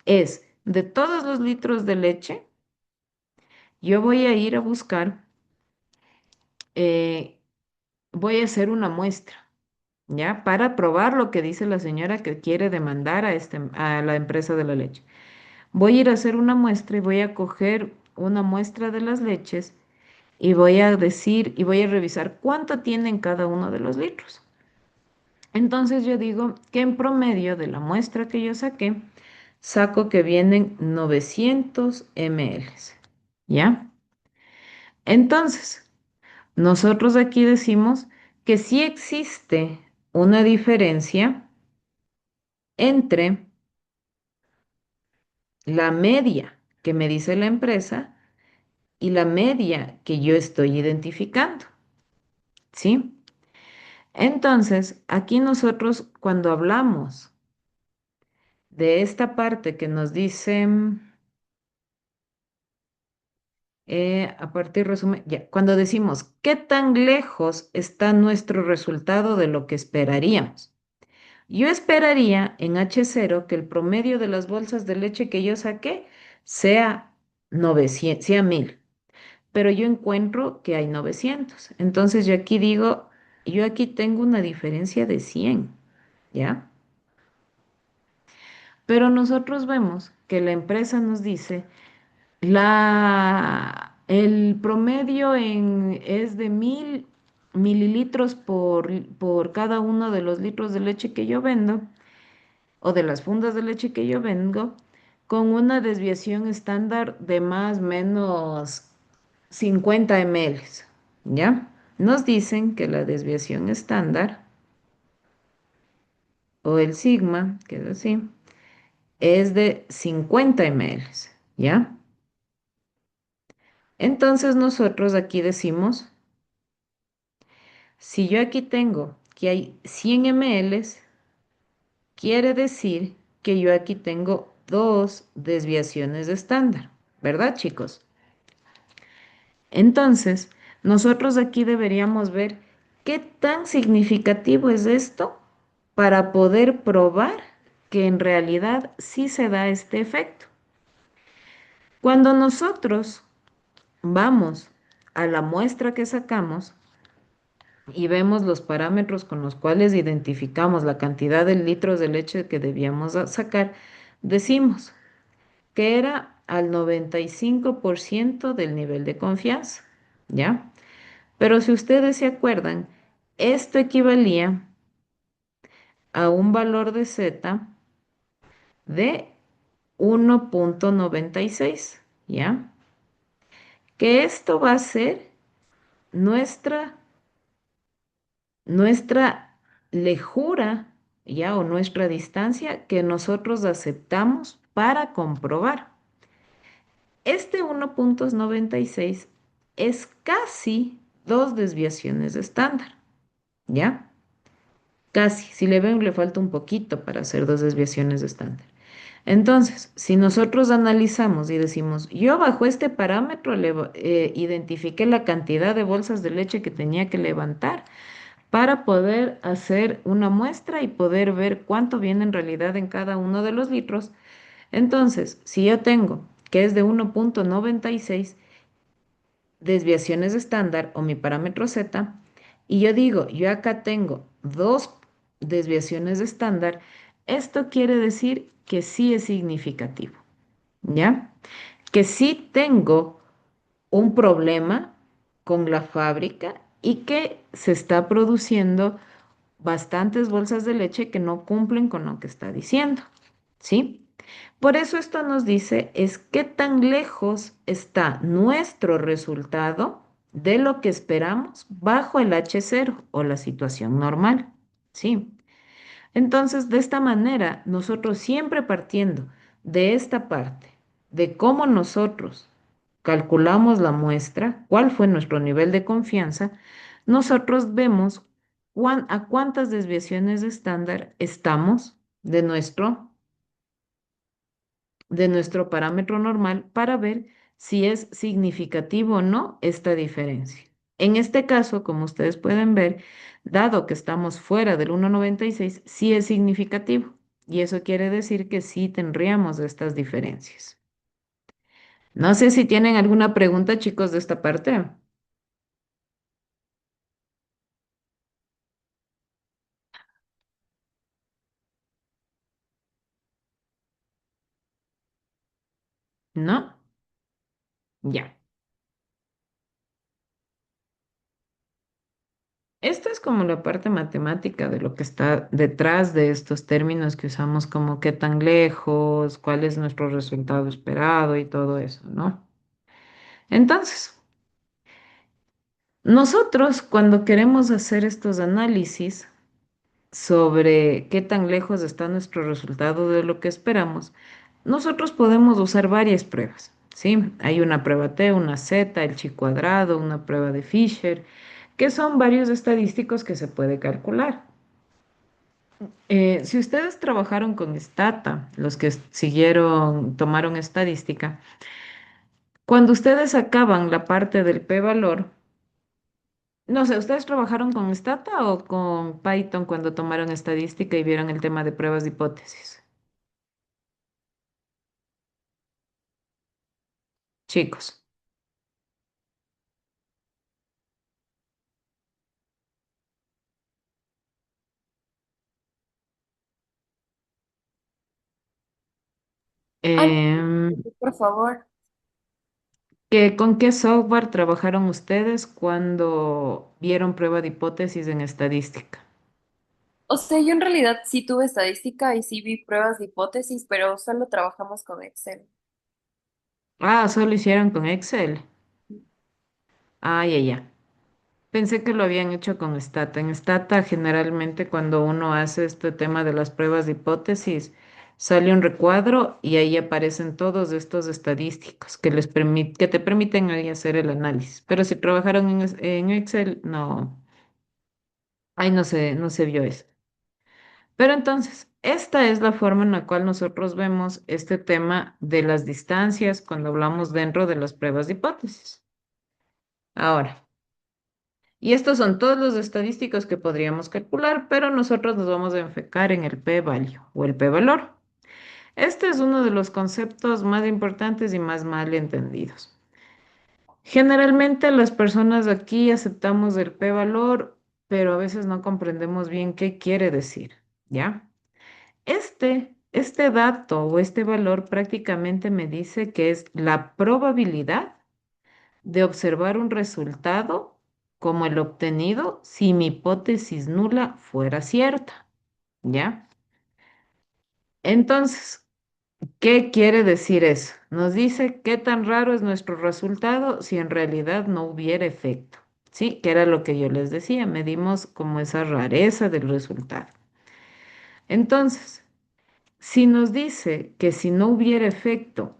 es, de todos los litros de leche, yo voy a ir a buscar, eh, voy a hacer una muestra, ¿ya? Para probar lo que dice la señora que quiere demandar a la empresa de la leche. Voy a ir a hacer una muestra y voy a coger una muestra de las leches y voy a decir y voy a revisar cuánto tienen cada uno de los litros. Entonces yo digo que en promedio de la muestra que yo saqué, saco que vienen 900 ml, ¿ya? Entonces, nosotros aquí decimos que sí existe una diferencia entre la media que me dice la empresa y la media que yo estoy identificando, ¿sí? Entonces, aquí nosotros cuando hablamos de esta parte que nos dice, a partir resumen, ya, cuando decimos qué tan lejos está nuestro resultado de lo que esperaríamos. Yo esperaría en H0 que el promedio de las bolsas de leche que yo saqué sea 900, sea 1000, pero yo encuentro que hay 900. Entonces yo aquí digo, yo aquí tengo una diferencia de 100, ¿ya? Pero nosotros vemos que la empresa nos dice, el promedio es de 1000 mililitros por cada uno de los litros de leche que yo vendo o de las fundas de leche que yo vengo, con una desviación estándar de más o menos 50 ml, ¿ya? Nos dicen que la desviación estándar o el sigma, que es así, es de 50 ml, ¿ya? Entonces nosotros aquí decimos, si yo aquí tengo que hay 100 ml, quiere decir que yo aquí tengo dos desviaciones de estándar, ¿verdad, chicos? Entonces, nosotros aquí deberíamos ver qué tan significativo es esto para poder probar que en realidad sí se da este efecto. Cuando nosotros vamos a la muestra que sacamos y vemos los parámetros con los cuales identificamos la cantidad de litros de leche que debíamos sacar, decimos que era al 95% del nivel de confianza, ¿ya? Pero si ustedes se acuerdan, esto equivalía a un valor de Z de 1,96, ¿ya? Que esto va a ser nuestra, nuestra lejura, ¿ya? O nuestra distancia que nosotros aceptamos para comprobar. Este 1,96 es casi dos desviaciones de estándar, ¿ya? Casi, si le ven, le falta un poquito para hacer dos desviaciones de estándar. Entonces, si nosotros analizamos y decimos, yo bajo este parámetro identifiqué la cantidad de bolsas de leche que tenía que levantar para poder hacer una muestra y poder ver cuánto viene en realidad en cada uno de los litros. Entonces, si yo tengo que es de 1,96 desviaciones de estándar o mi parámetro Z, y yo digo, yo acá tengo dos desviaciones de estándar, esto quiere decir que sí es significativo, ¿ya? Que sí tengo un problema con la fábrica y que se está produciendo bastantes bolsas de leche que no cumplen con lo que está diciendo, ¿sí? Por eso esto nos dice es qué tan lejos está nuestro resultado de lo que esperamos bajo el H0 o la situación normal, ¿sí? Entonces, de esta manera, nosotros siempre partiendo de esta parte, de cómo nosotros calculamos la muestra, cuál fue nuestro nivel de confianza, nosotros vemos a cuántas desviaciones de estándar estamos de nuestro parámetro normal para ver si es significativo o no esta diferencia. En este caso, como ustedes pueden ver, dado que estamos fuera del 1,96, sí es significativo. Y eso quiere decir que sí tendríamos estas diferencias. No sé si tienen alguna pregunta, chicos, de esta parte. ¿No? Ya. Esta es como la parte matemática de lo que está detrás de estos términos que usamos como qué tan lejos, cuál es nuestro resultado esperado y todo eso, ¿no? Entonces, nosotros cuando queremos hacer estos análisis sobre qué tan lejos está nuestro resultado de lo que esperamos, nosotros podemos usar varias pruebas, ¿sí? Hay una prueba T, una Z, el chi cuadrado, una prueba de Fisher, que son varios estadísticos que se puede calcular. Si ustedes trabajaron con Stata, los que tomaron estadística, cuando ustedes sacaban la parte del p-valor, no sé, ¿ustedes trabajaron con Stata o con Python cuando tomaron estadística y vieron el tema de pruebas de hipótesis? Chicos, Ay, em, por favor. ¿con qué software trabajaron ustedes cuando vieron prueba de hipótesis en estadística? O sea, yo en realidad sí tuve estadística y sí vi pruebas de hipótesis, pero solo trabajamos con Excel. Ah, solo hicieron con Excel. Ah, ya, ya. Pensé que lo habían hecho con Stata. En Stata, generalmente, cuando uno hace este tema de las pruebas de hipótesis, sale un recuadro y ahí aparecen todos estos estadísticos que te permiten ahí hacer el análisis. Pero si trabajaron en Excel, no, ahí no se vio eso. Pero entonces, esta es la forma en la cual nosotros vemos este tema de las distancias cuando hablamos dentro de las pruebas de hipótesis. Ahora. Y estos son todos los estadísticos que podríamos calcular, pero nosotros nos vamos a enfocar en el p-value o el p-valor. Este es uno de los conceptos más importantes y más mal entendidos. Generalmente las personas aquí aceptamos el p-valor, pero a veces no comprendemos bien qué quiere decir, ¿ya? Este este dato o este valor prácticamente me dice que es la probabilidad de observar un resultado como el obtenido si mi hipótesis nula fuera cierta, ¿ya? Entonces, ¿qué quiere decir eso? Nos dice qué tan raro es nuestro resultado si en realidad no hubiera efecto, ¿sí? Que era lo que yo les decía, medimos como esa rareza del resultado. Entonces, si nos dice que si no hubiera efecto,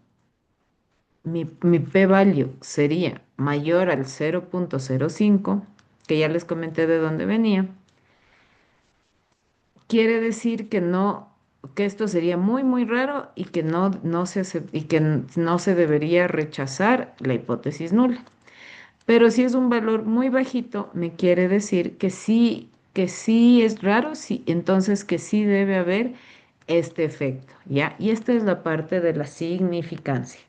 mi p-value sería mayor al 0,05, que ya les comenté de dónde venía, quiere decir que no, que esto sería muy, muy raro y que no se debería rechazar la hipótesis nula. Pero si es un valor muy bajito, me quiere decir que sí es raro, sí, entonces que sí debe haber este efecto, ¿ya? Y esta es la parte de la significancia,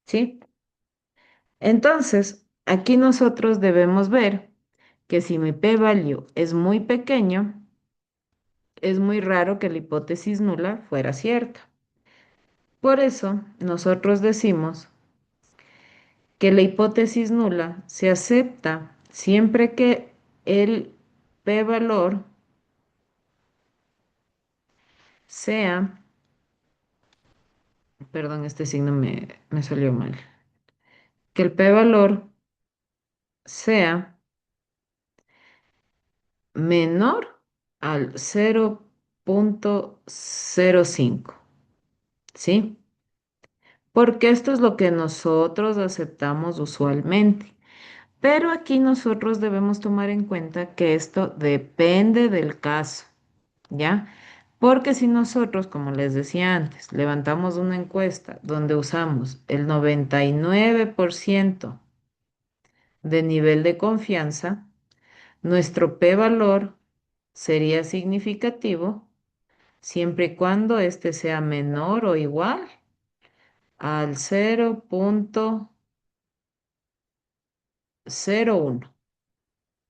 ¿sí? Entonces, aquí nosotros debemos ver que si mi p-value es muy pequeño, es muy raro que la hipótesis nula fuera cierta. Por eso, nosotros decimos que la hipótesis nula se acepta siempre que el p-valor sea, perdón, este signo me salió mal, que el p-valor sea menor al 0,05, ¿sí? Porque esto es lo que nosotros aceptamos usualmente. Pero aquí nosotros debemos tomar en cuenta que esto depende del caso, ¿ya? Porque si nosotros, como les decía antes, levantamos una encuesta donde usamos el 99% de nivel de confianza, nuestro p-valor sería significativo siempre y cuando este sea menor o igual al 0,01,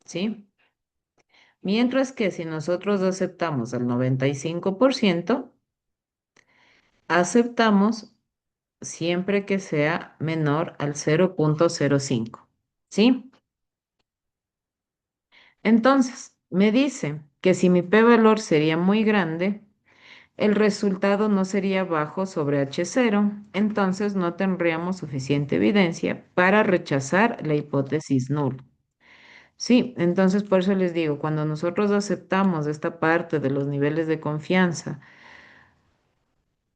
¿sí? Mientras que si nosotros aceptamos el 95%, aceptamos siempre que sea menor al 0,05, ¿sí? Entonces, me dice que si mi p-valor sería muy grande, el resultado no sería bajo sobre H0, entonces no tendríamos suficiente evidencia para rechazar la hipótesis nula. Sí, entonces por eso les digo, cuando nosotros aceptamos esta parte de los niveles de confianza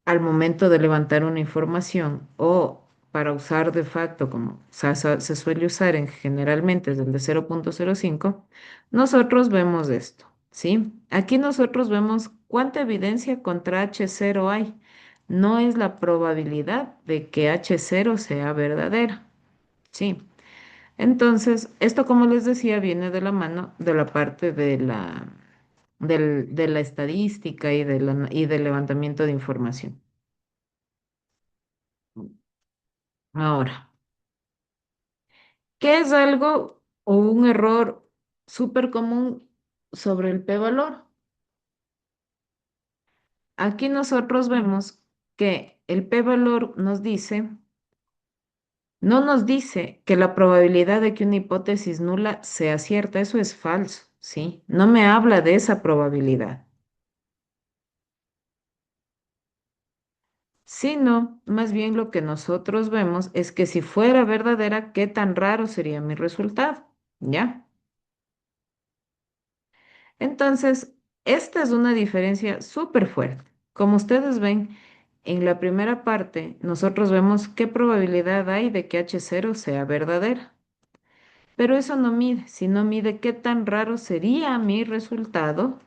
al momento de levantar una información o para usar de facto, como se suele usar generalmente desde el de 0,05, nosotros vemos esto, ¿sí? Aquí nosotros vemos cuánta evidencia contra H0 hay. No es la probabilidad de que H0 sea verdadera, ¿sí? Entonces, esto, como les decía, viene de la mano de la parte de la estadística y del levantamiento de información. Ahora, ¿qué es algo o un error súper común sobre el p-valor? Aquí nosotros vemos que el p-valor no nos dice que la probabilidad de que una hipótesis nula sea cierta. Eso es falso, ¿sí? No me habla de esa probabilidad, sino más bien lo que nosotros vemos es que si fuera verdadera, ¿qué tan raro sería mi resultado? ¿Ya? Entonces, esta es una diferencia súper fuerte. Como ustedes ven, en la primera parte, nosotros vemos qué probabilidad hay de que H0 sea verdadera. Pero eso no mide, sino mide qué tan raro sería mi resultado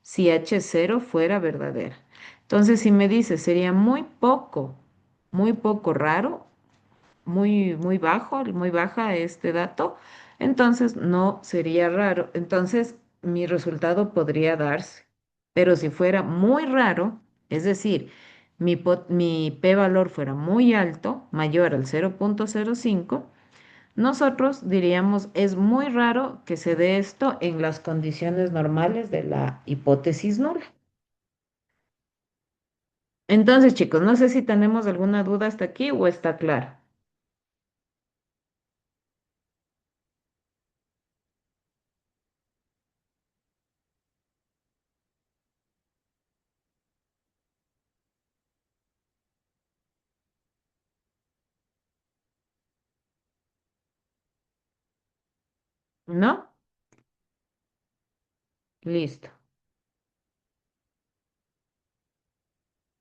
si H0 fuera verdadera. Entonces, si me dice sería muy poco raro, muy bajo, muy baja este dato, entonces no sería raro. Entonces mi resultado podría darse. Pero si fuera muy raro, es decir, mi p-valor fuera muy alto, mayor al 0,05, nosotros diríamos es muy raro que se dé esto en las condiciones normales de la hipótesis nula. Entonces, chicos, no sé si tenemos alguna duda hasta aquí o está claro. ¿No? Listo.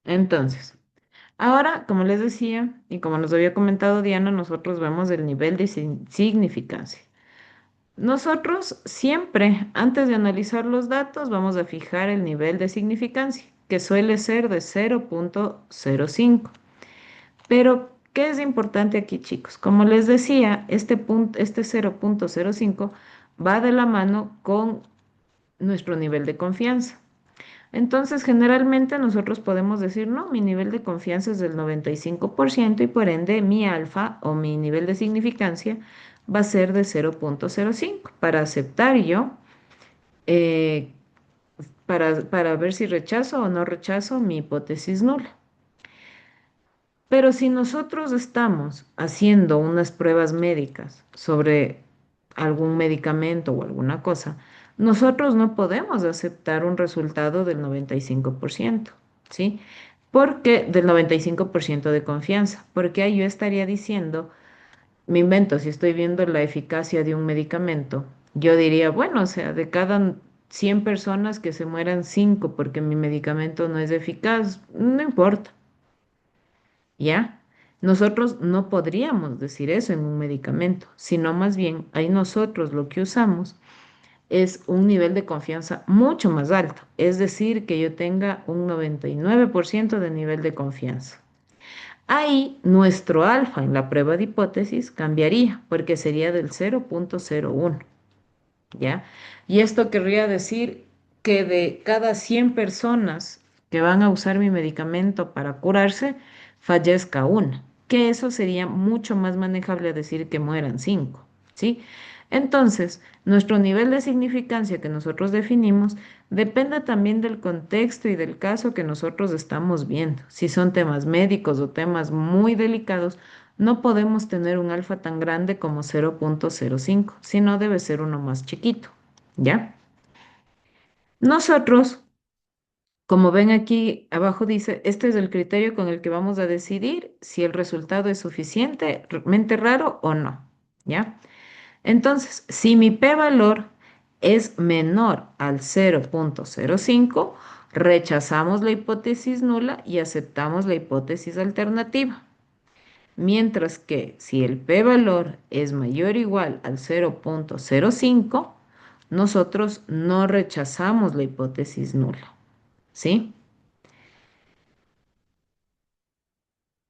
Entonces, ahora, como les decía y como nos había comentado Diana, nosotros vemos el nivel de significancia. Nosotros siempre, antes de analizar los datos, vamos a fijar el nivel de significancia, que suele ser de 0,05. Pero, ¿qué es importante aquí, chicos? Como les decía, este punto, este 0,05 va de la mano con nuestro nivel de confianza. Entonces, generalmente nosotros podemos decir, no, mi nivel de confianza es del 95% y por ende mi alfa o mi nivel de significancia va a ser de 0,05 para aceptar yo, eh, para ver si rechazo o no rechazo mi hipótesis nula. Pero si nosotros estamos haciendo unas pruebas médicas sobre algún medicamento o alguna cosa, nosotros no podemos aceptar un resultado del 95%, ¿sí? Porque del 95% de confianza, porque ahí yo estaría diciendo, me invento, si estoy viendo la eficacia de un medicamento, yo diría, bueno, o sea, de cada 100 personas que se mueran 5 porque mi medicamento no es eficaz, no importa. ¿Ya? Nosotros no podríamos decir eso en un medicamento, sino más bien ahí nosotros lo que usamos es un nivel de confianza mucho más alto, es decir, que yo tenga un 99% de nivel de confianza. Ahí nuestro alfa en la prueba de hipótesis cambiaría porque sería del 0,01. ¿Ya? Y esto querría decir que de cada 100 personas que van a usar mi medicamento para curarse, fallezca una, que eso sería mucho más manejable decir que mueran 5, ¿sí? Entonces, nuestro nivel de significancia que nosotros definimos depende también del contexto y del caso que nosotros estamos viendo. Si son temas médicos o temas muy delicados, no podemos tener un alfa tan grande como 0,05, sino debe ser uno más chiquito, ¿ya? Nosotros, como ven aquí abajo dice, este es el criterio con el que vamos a decidir si el resultado es suficientemente raro o no, ¿ya? Entonces, si mi p-valor es menor al 0,05, rechazamos la hipótesis nula y aceptamos la hipótesis alternativa. Mientras que si el p-valor es mayor o igual al 0,05, nosotros no rechazamos la hipótesis nula, ¿sí?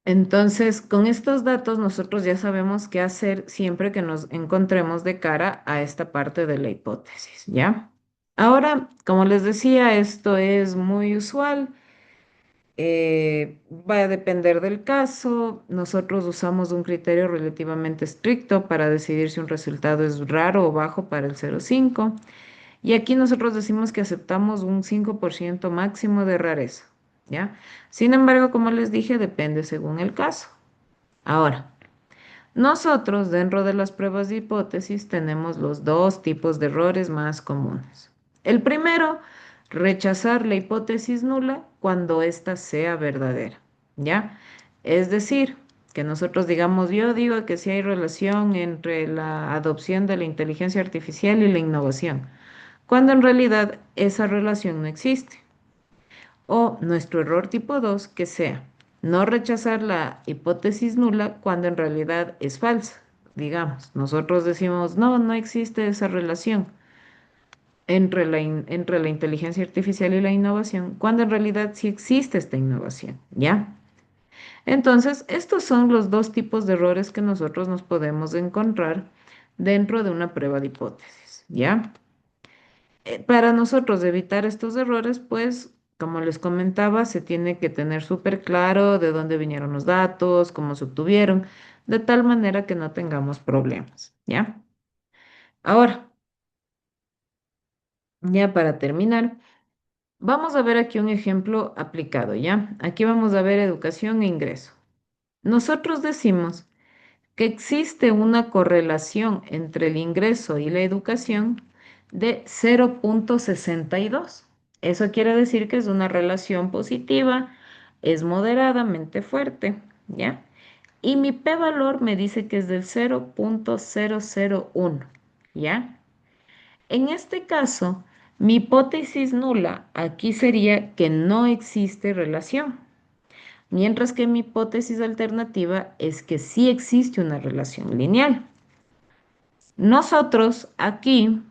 Entonces, con estos datos nosotros ya sabemos qué hacer siempre que nos encontremos de cara a esta parte de la hipótesis, ¿ya? Ahora, como les decía, esto es muy usual. Va a depender del caso. Nosotros usamos un criterio relativamente estricto para decidir si un resultado es raro o bajo para el 0,5. Y aquí nosotros decimos que aceptamos un 5% máximo de rareza, ¿ya? Sin embargo, como les dije, depende según el caso. Ahora, nosotros dentro de las pruebas de hipótesis tenemos los dos tipos de errores más comunes. El primero, rechazar la hipótesis nula cuando ésta sea verdadera, ¿ya? Es decir, que nosotros digamos, yo digo que sí hay relación entre la adopción de la inteligencia artificial y la innovación, cuando en realidad esa relación no existe. O nuestro error tipo 2 que sea no rechazar la hipótesis nula cuando en realidad es falsa. Digamos, nosotros decimos, no, no existe esa relación entre la inteligencia artificial y la innovación, cuando en realidad sí existe esta innovación, ¿ya? Entonces, estos son los dos tipos de errores que nosotros nos podemos encontrar dentro de una prueba de hipótesis, ¿ya? Para nosotros evitar estos errores, pues, como les comentaba, se tiene que tener súper claro de dónde vinieron los datos, cómo se obtuvieron, de tal manera que no tengamos problemas, ¿ya? Ahora, ya para terminar, Vamos a ver aquí un ejemplo aplicado, ¿ya? Aquí vamos a ver educación e ingreso. Nosotros decimos que existe una correlación entre el ingreso y la educación de 0,62. Eso quiere decir que es una relación positiva, es moderadamente fuerte, ¿ya? Y mi p-valor me dice que es del 0,001, ¿ya? En este caso, mi hipótesis nula aquí sería que no existe relación, mientras que mi hipótesis alternativa es que sí existe una relación lineal. Nosotros aquí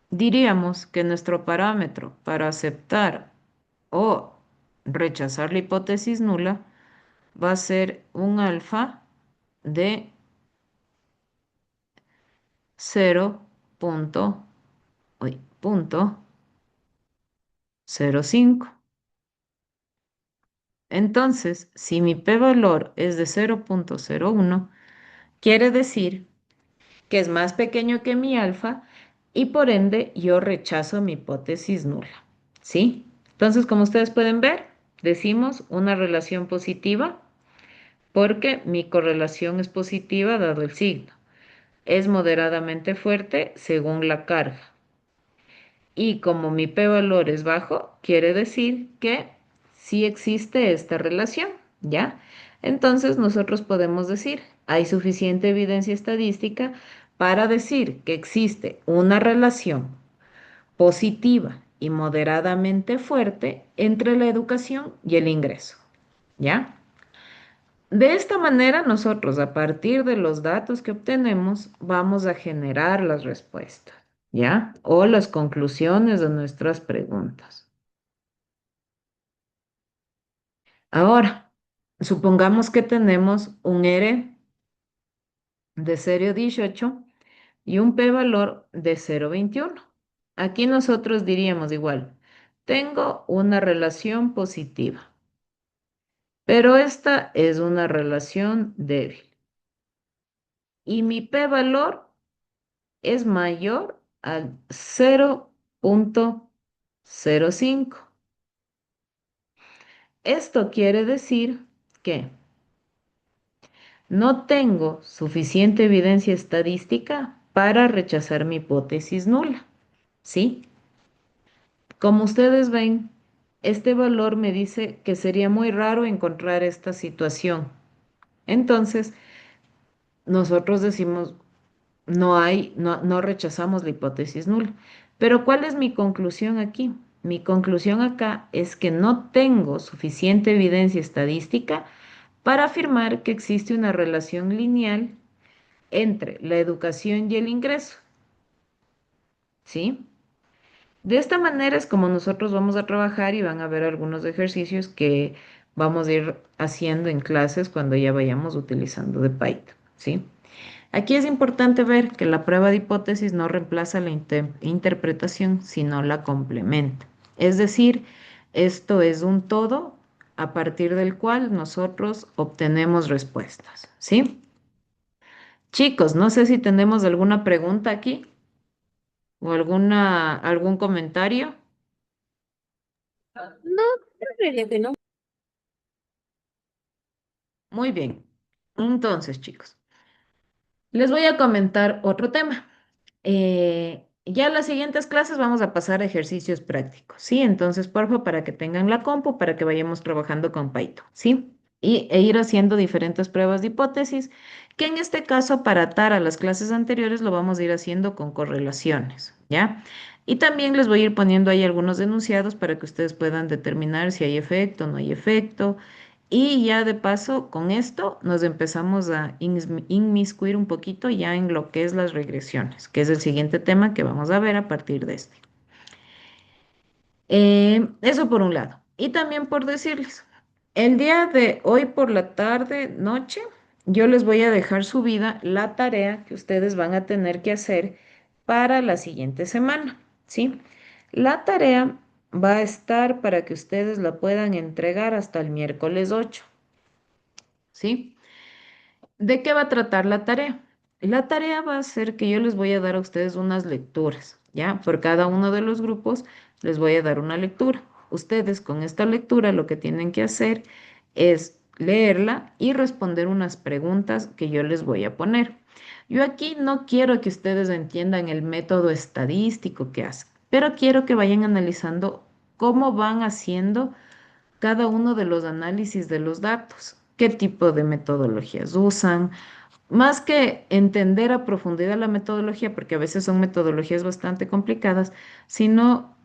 diríamos que nuestro parámetro para aceptar o rechazar la hipótesis nula va a ser un alfa de 0,05. Entonces, si mi p-valor es de 0,01, quiere decir que es más pequeño que mi alfa y por ende yo rechazo mi hipótesis nula. ¿Sí? Entonces, como ustedes pueden ver, decimos una relación positiva porque mi correlación es positiva dado el signo. Es moderadamente fuerte según la carga. Y como mi p-valor es bajo, quiere decir que sí existe esta relación, ¿ya? Entonces nosotros podemos decir, hay suficiente evidencia estadística para decir que existe una relación positiva y moderadamente fuerte entre la educación y el ingreso, ¿ya? De esta manera nosotros, a partir de los datos que obtenemos, vamos a generar las respuestas, ¿ya? O las conclusiones de nuestras preguntas. Ahora, supongamos que tenemos un R de 0,18 y un p-valor de 0,21. Aquí nosotros diríamos igual, tengo una relación positiva, pero esta es una relación débil. Y mi p-valor es mayor al 0,05. Esto quiere decir que no tengo suficiente evidencia estadística para rechazar mi hipótesis nula, ¿sí? Como ustedes ven, este valor me dice que sería muy raro encontrar esta situación. Entonces, nosotros decimos, no rechazamos la hipótesis nula. Pero ¿cuál es mi conclusión aquí? Mi conclusión acá es que no tengo suficiente evidencia estadística para afirmar que existe una relación lineal entre la educación y el ingreso, ¿sí? De esta manera es como nosotros vamos a trabajar y van a ver algunos ejercicios que vamos a ir haciendo en clases cuando ya vayamos utilizando de Python, ¿sí? Aquí es importante ver que la prueba de hipótesis no reemplaza la interpretación, sino la complementa. Es decir, esto es un todo a partir del cual nosotros obtenemos respuestas, ¿sí? Chicos, no sé si tenemos alguna pregunta aquí o algún comentario. No, yo creería que no. Muy bien. Entonces, chicos, les voy a comentar otro tema. Ya en las siguientes clases vamos a pasar a ejercicios prácticos, ¿sí? Entonces, porfa, para que tengan la compu, para que vayamos trabajando con Python, ¿sí? E ir haciendo diferentes pruebas de hipótesis, que en este caso, para atar a las clases anteriores, lo vamos a ir haciendo con correlaciones, ¿ya? Y también les voy a ir poniendo ahí algunos enunciados para que ustedes puedan determinar si hay efecto o no hay efecto. Y ya de paso, con esto nos empezamos a inmiscuir un poquito ya en lo que es las regresiones, que es el siguiente tema que vamos a ver a partir de este. Eso por un lado. Y también por decirles, el día de hoy por la tarde, noche, yo les voy a dejar subida la tarea que ustedes van a tener que hacer para la siguiente semana, ¿sí? La tarea va a estar para que ustedes la puedan entregar hasta el miércoles 8, ¿sí? ¿De qué va a tratar la tarea? La tarea va a ser que yo les voy a dar a ustedes unas lecturas, ¿ya? Por cada uno de los grupos les voy a dar una lectura. Ustedes con esta lectura lo que tienen que hacer es leerla y responder unas preguntas que yo les voy a poner. Yo aquí no quiero que ustedes entiendan el método estadístico que hacen, pero quiero que vayan analizando cómo van haciendo cada uno de los análisis de los datos, qué tipo de metodologías usan, más que entender a profundidad la metodología, porque a veces son metodologías bastante complicadas, sino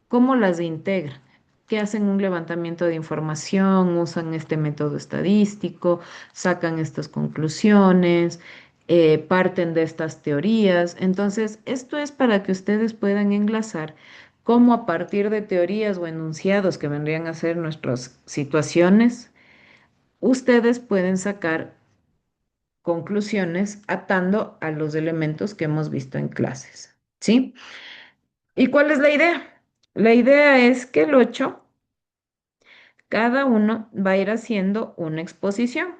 cómo las integran, que hacen un levantamiento de información, usan este método estadístico, sacan estas conclusiones, parten de estas teorías. Entonces, esto es para que ustedes puedan enlazar cómo a partir de teorías o enunciados que vendrían a ser nuestras situaciones, ustedes pueden sacar conclusiones atando a los elementos que hemos visto en clases, ¿sí? ¿Y cuál es la idea? La idea es que el 8, cada uno va a ir haciendo una exposición.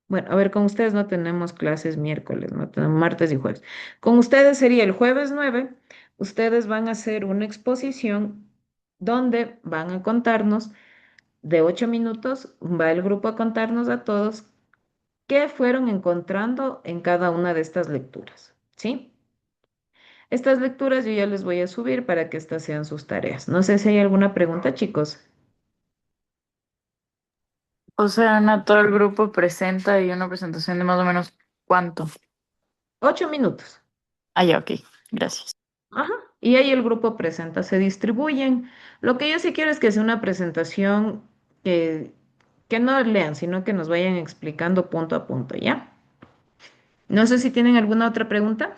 Bueno, a ver, con ustedes no tenemos clases miércoles, no tenemos martes y jueves. Con ustedes sería el jueves 9, ustedes van a hacer una exposición donde van a contarnos de 8 minutos, va el grupo a contarnos a todos qué fueron encontrando en cada una de estas lecturas, ¿sí? Estas lecturas yo ya les voy a subir para que estas sean sus tareas. No sé si hay alguna pregunta, chicos. O sea, Ana, todo el grupo presenta y una presentación de más o menos ¿cuánto? 8 minutos. Ah, ya, ok. Gracias. Ajá. Y ahí el grupo presenta, se distribuyen. Lo que yo sí quiero es que sea una presentación que no lean, sino que nos vayan explicando punto a punto, ¿ya? No sé si tienen alguna otra pregunta.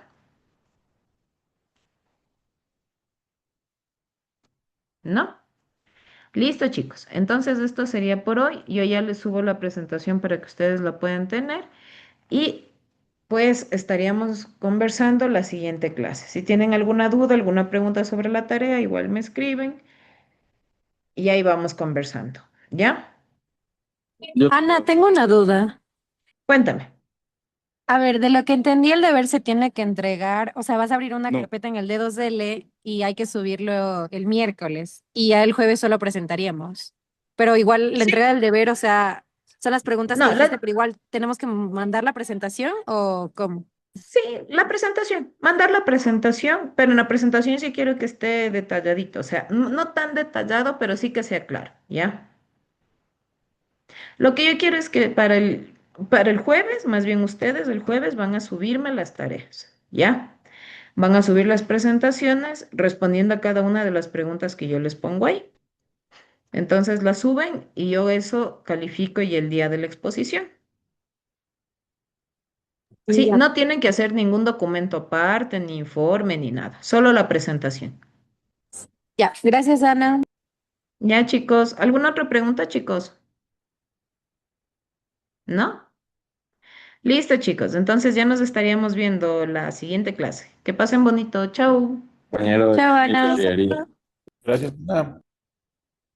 ¿No? Listo, chicos. Entonces esto sería por hoy. Yo ya les subo la presentación para que ustedes la puedan tener y pues estaríamos conversando la siguiente clase. Si tienen alguna duda, alguna pregunta sobre la tarea, igual me escriben y ahí vamos conversando. ¿Ya? Ana, tengo una duda. Cuéntame. A ver, de lo que entendí, el deber se tiene que entregar, o sea, vas a abrir una No. carpeta en el D2L y hay que subirlo el miércoles y ya el jueves solo presentaríamos. Pero igual la Sí. entrega del deber, o sea, son las preguntas que No, dijiste, pero igual tenemos que mandar la presentación o cómo. sí, la presentación, mandar la presentación, pero en la presentación sí quiero que esté detalladito, o sea, no tan detallado, pero sí que sea claro, ¿ya? Lo que yo quiero es que para el jueves, más bien ustedes el jueves van a subirme las tareas, ¿ya? Van a subir las presentaciones respondiendo a cada una de las preguntas que yo les pongo ahí. Entonces las suben y yo eso califico y el día de la exposición. Sí, Ya. no tienen que hacer ningún documento aparte, ni informe, ni nada, solo la presentación. Ya, gracias, Ana. Ya, chicos, ¿alguna otra pregunta, chicos? ¿No? Listo, chicos, entonces ya nos estaríamos viendo la siguiente clase. Que pasen bonito, chao. Compañero Chao, Ana. Gracias.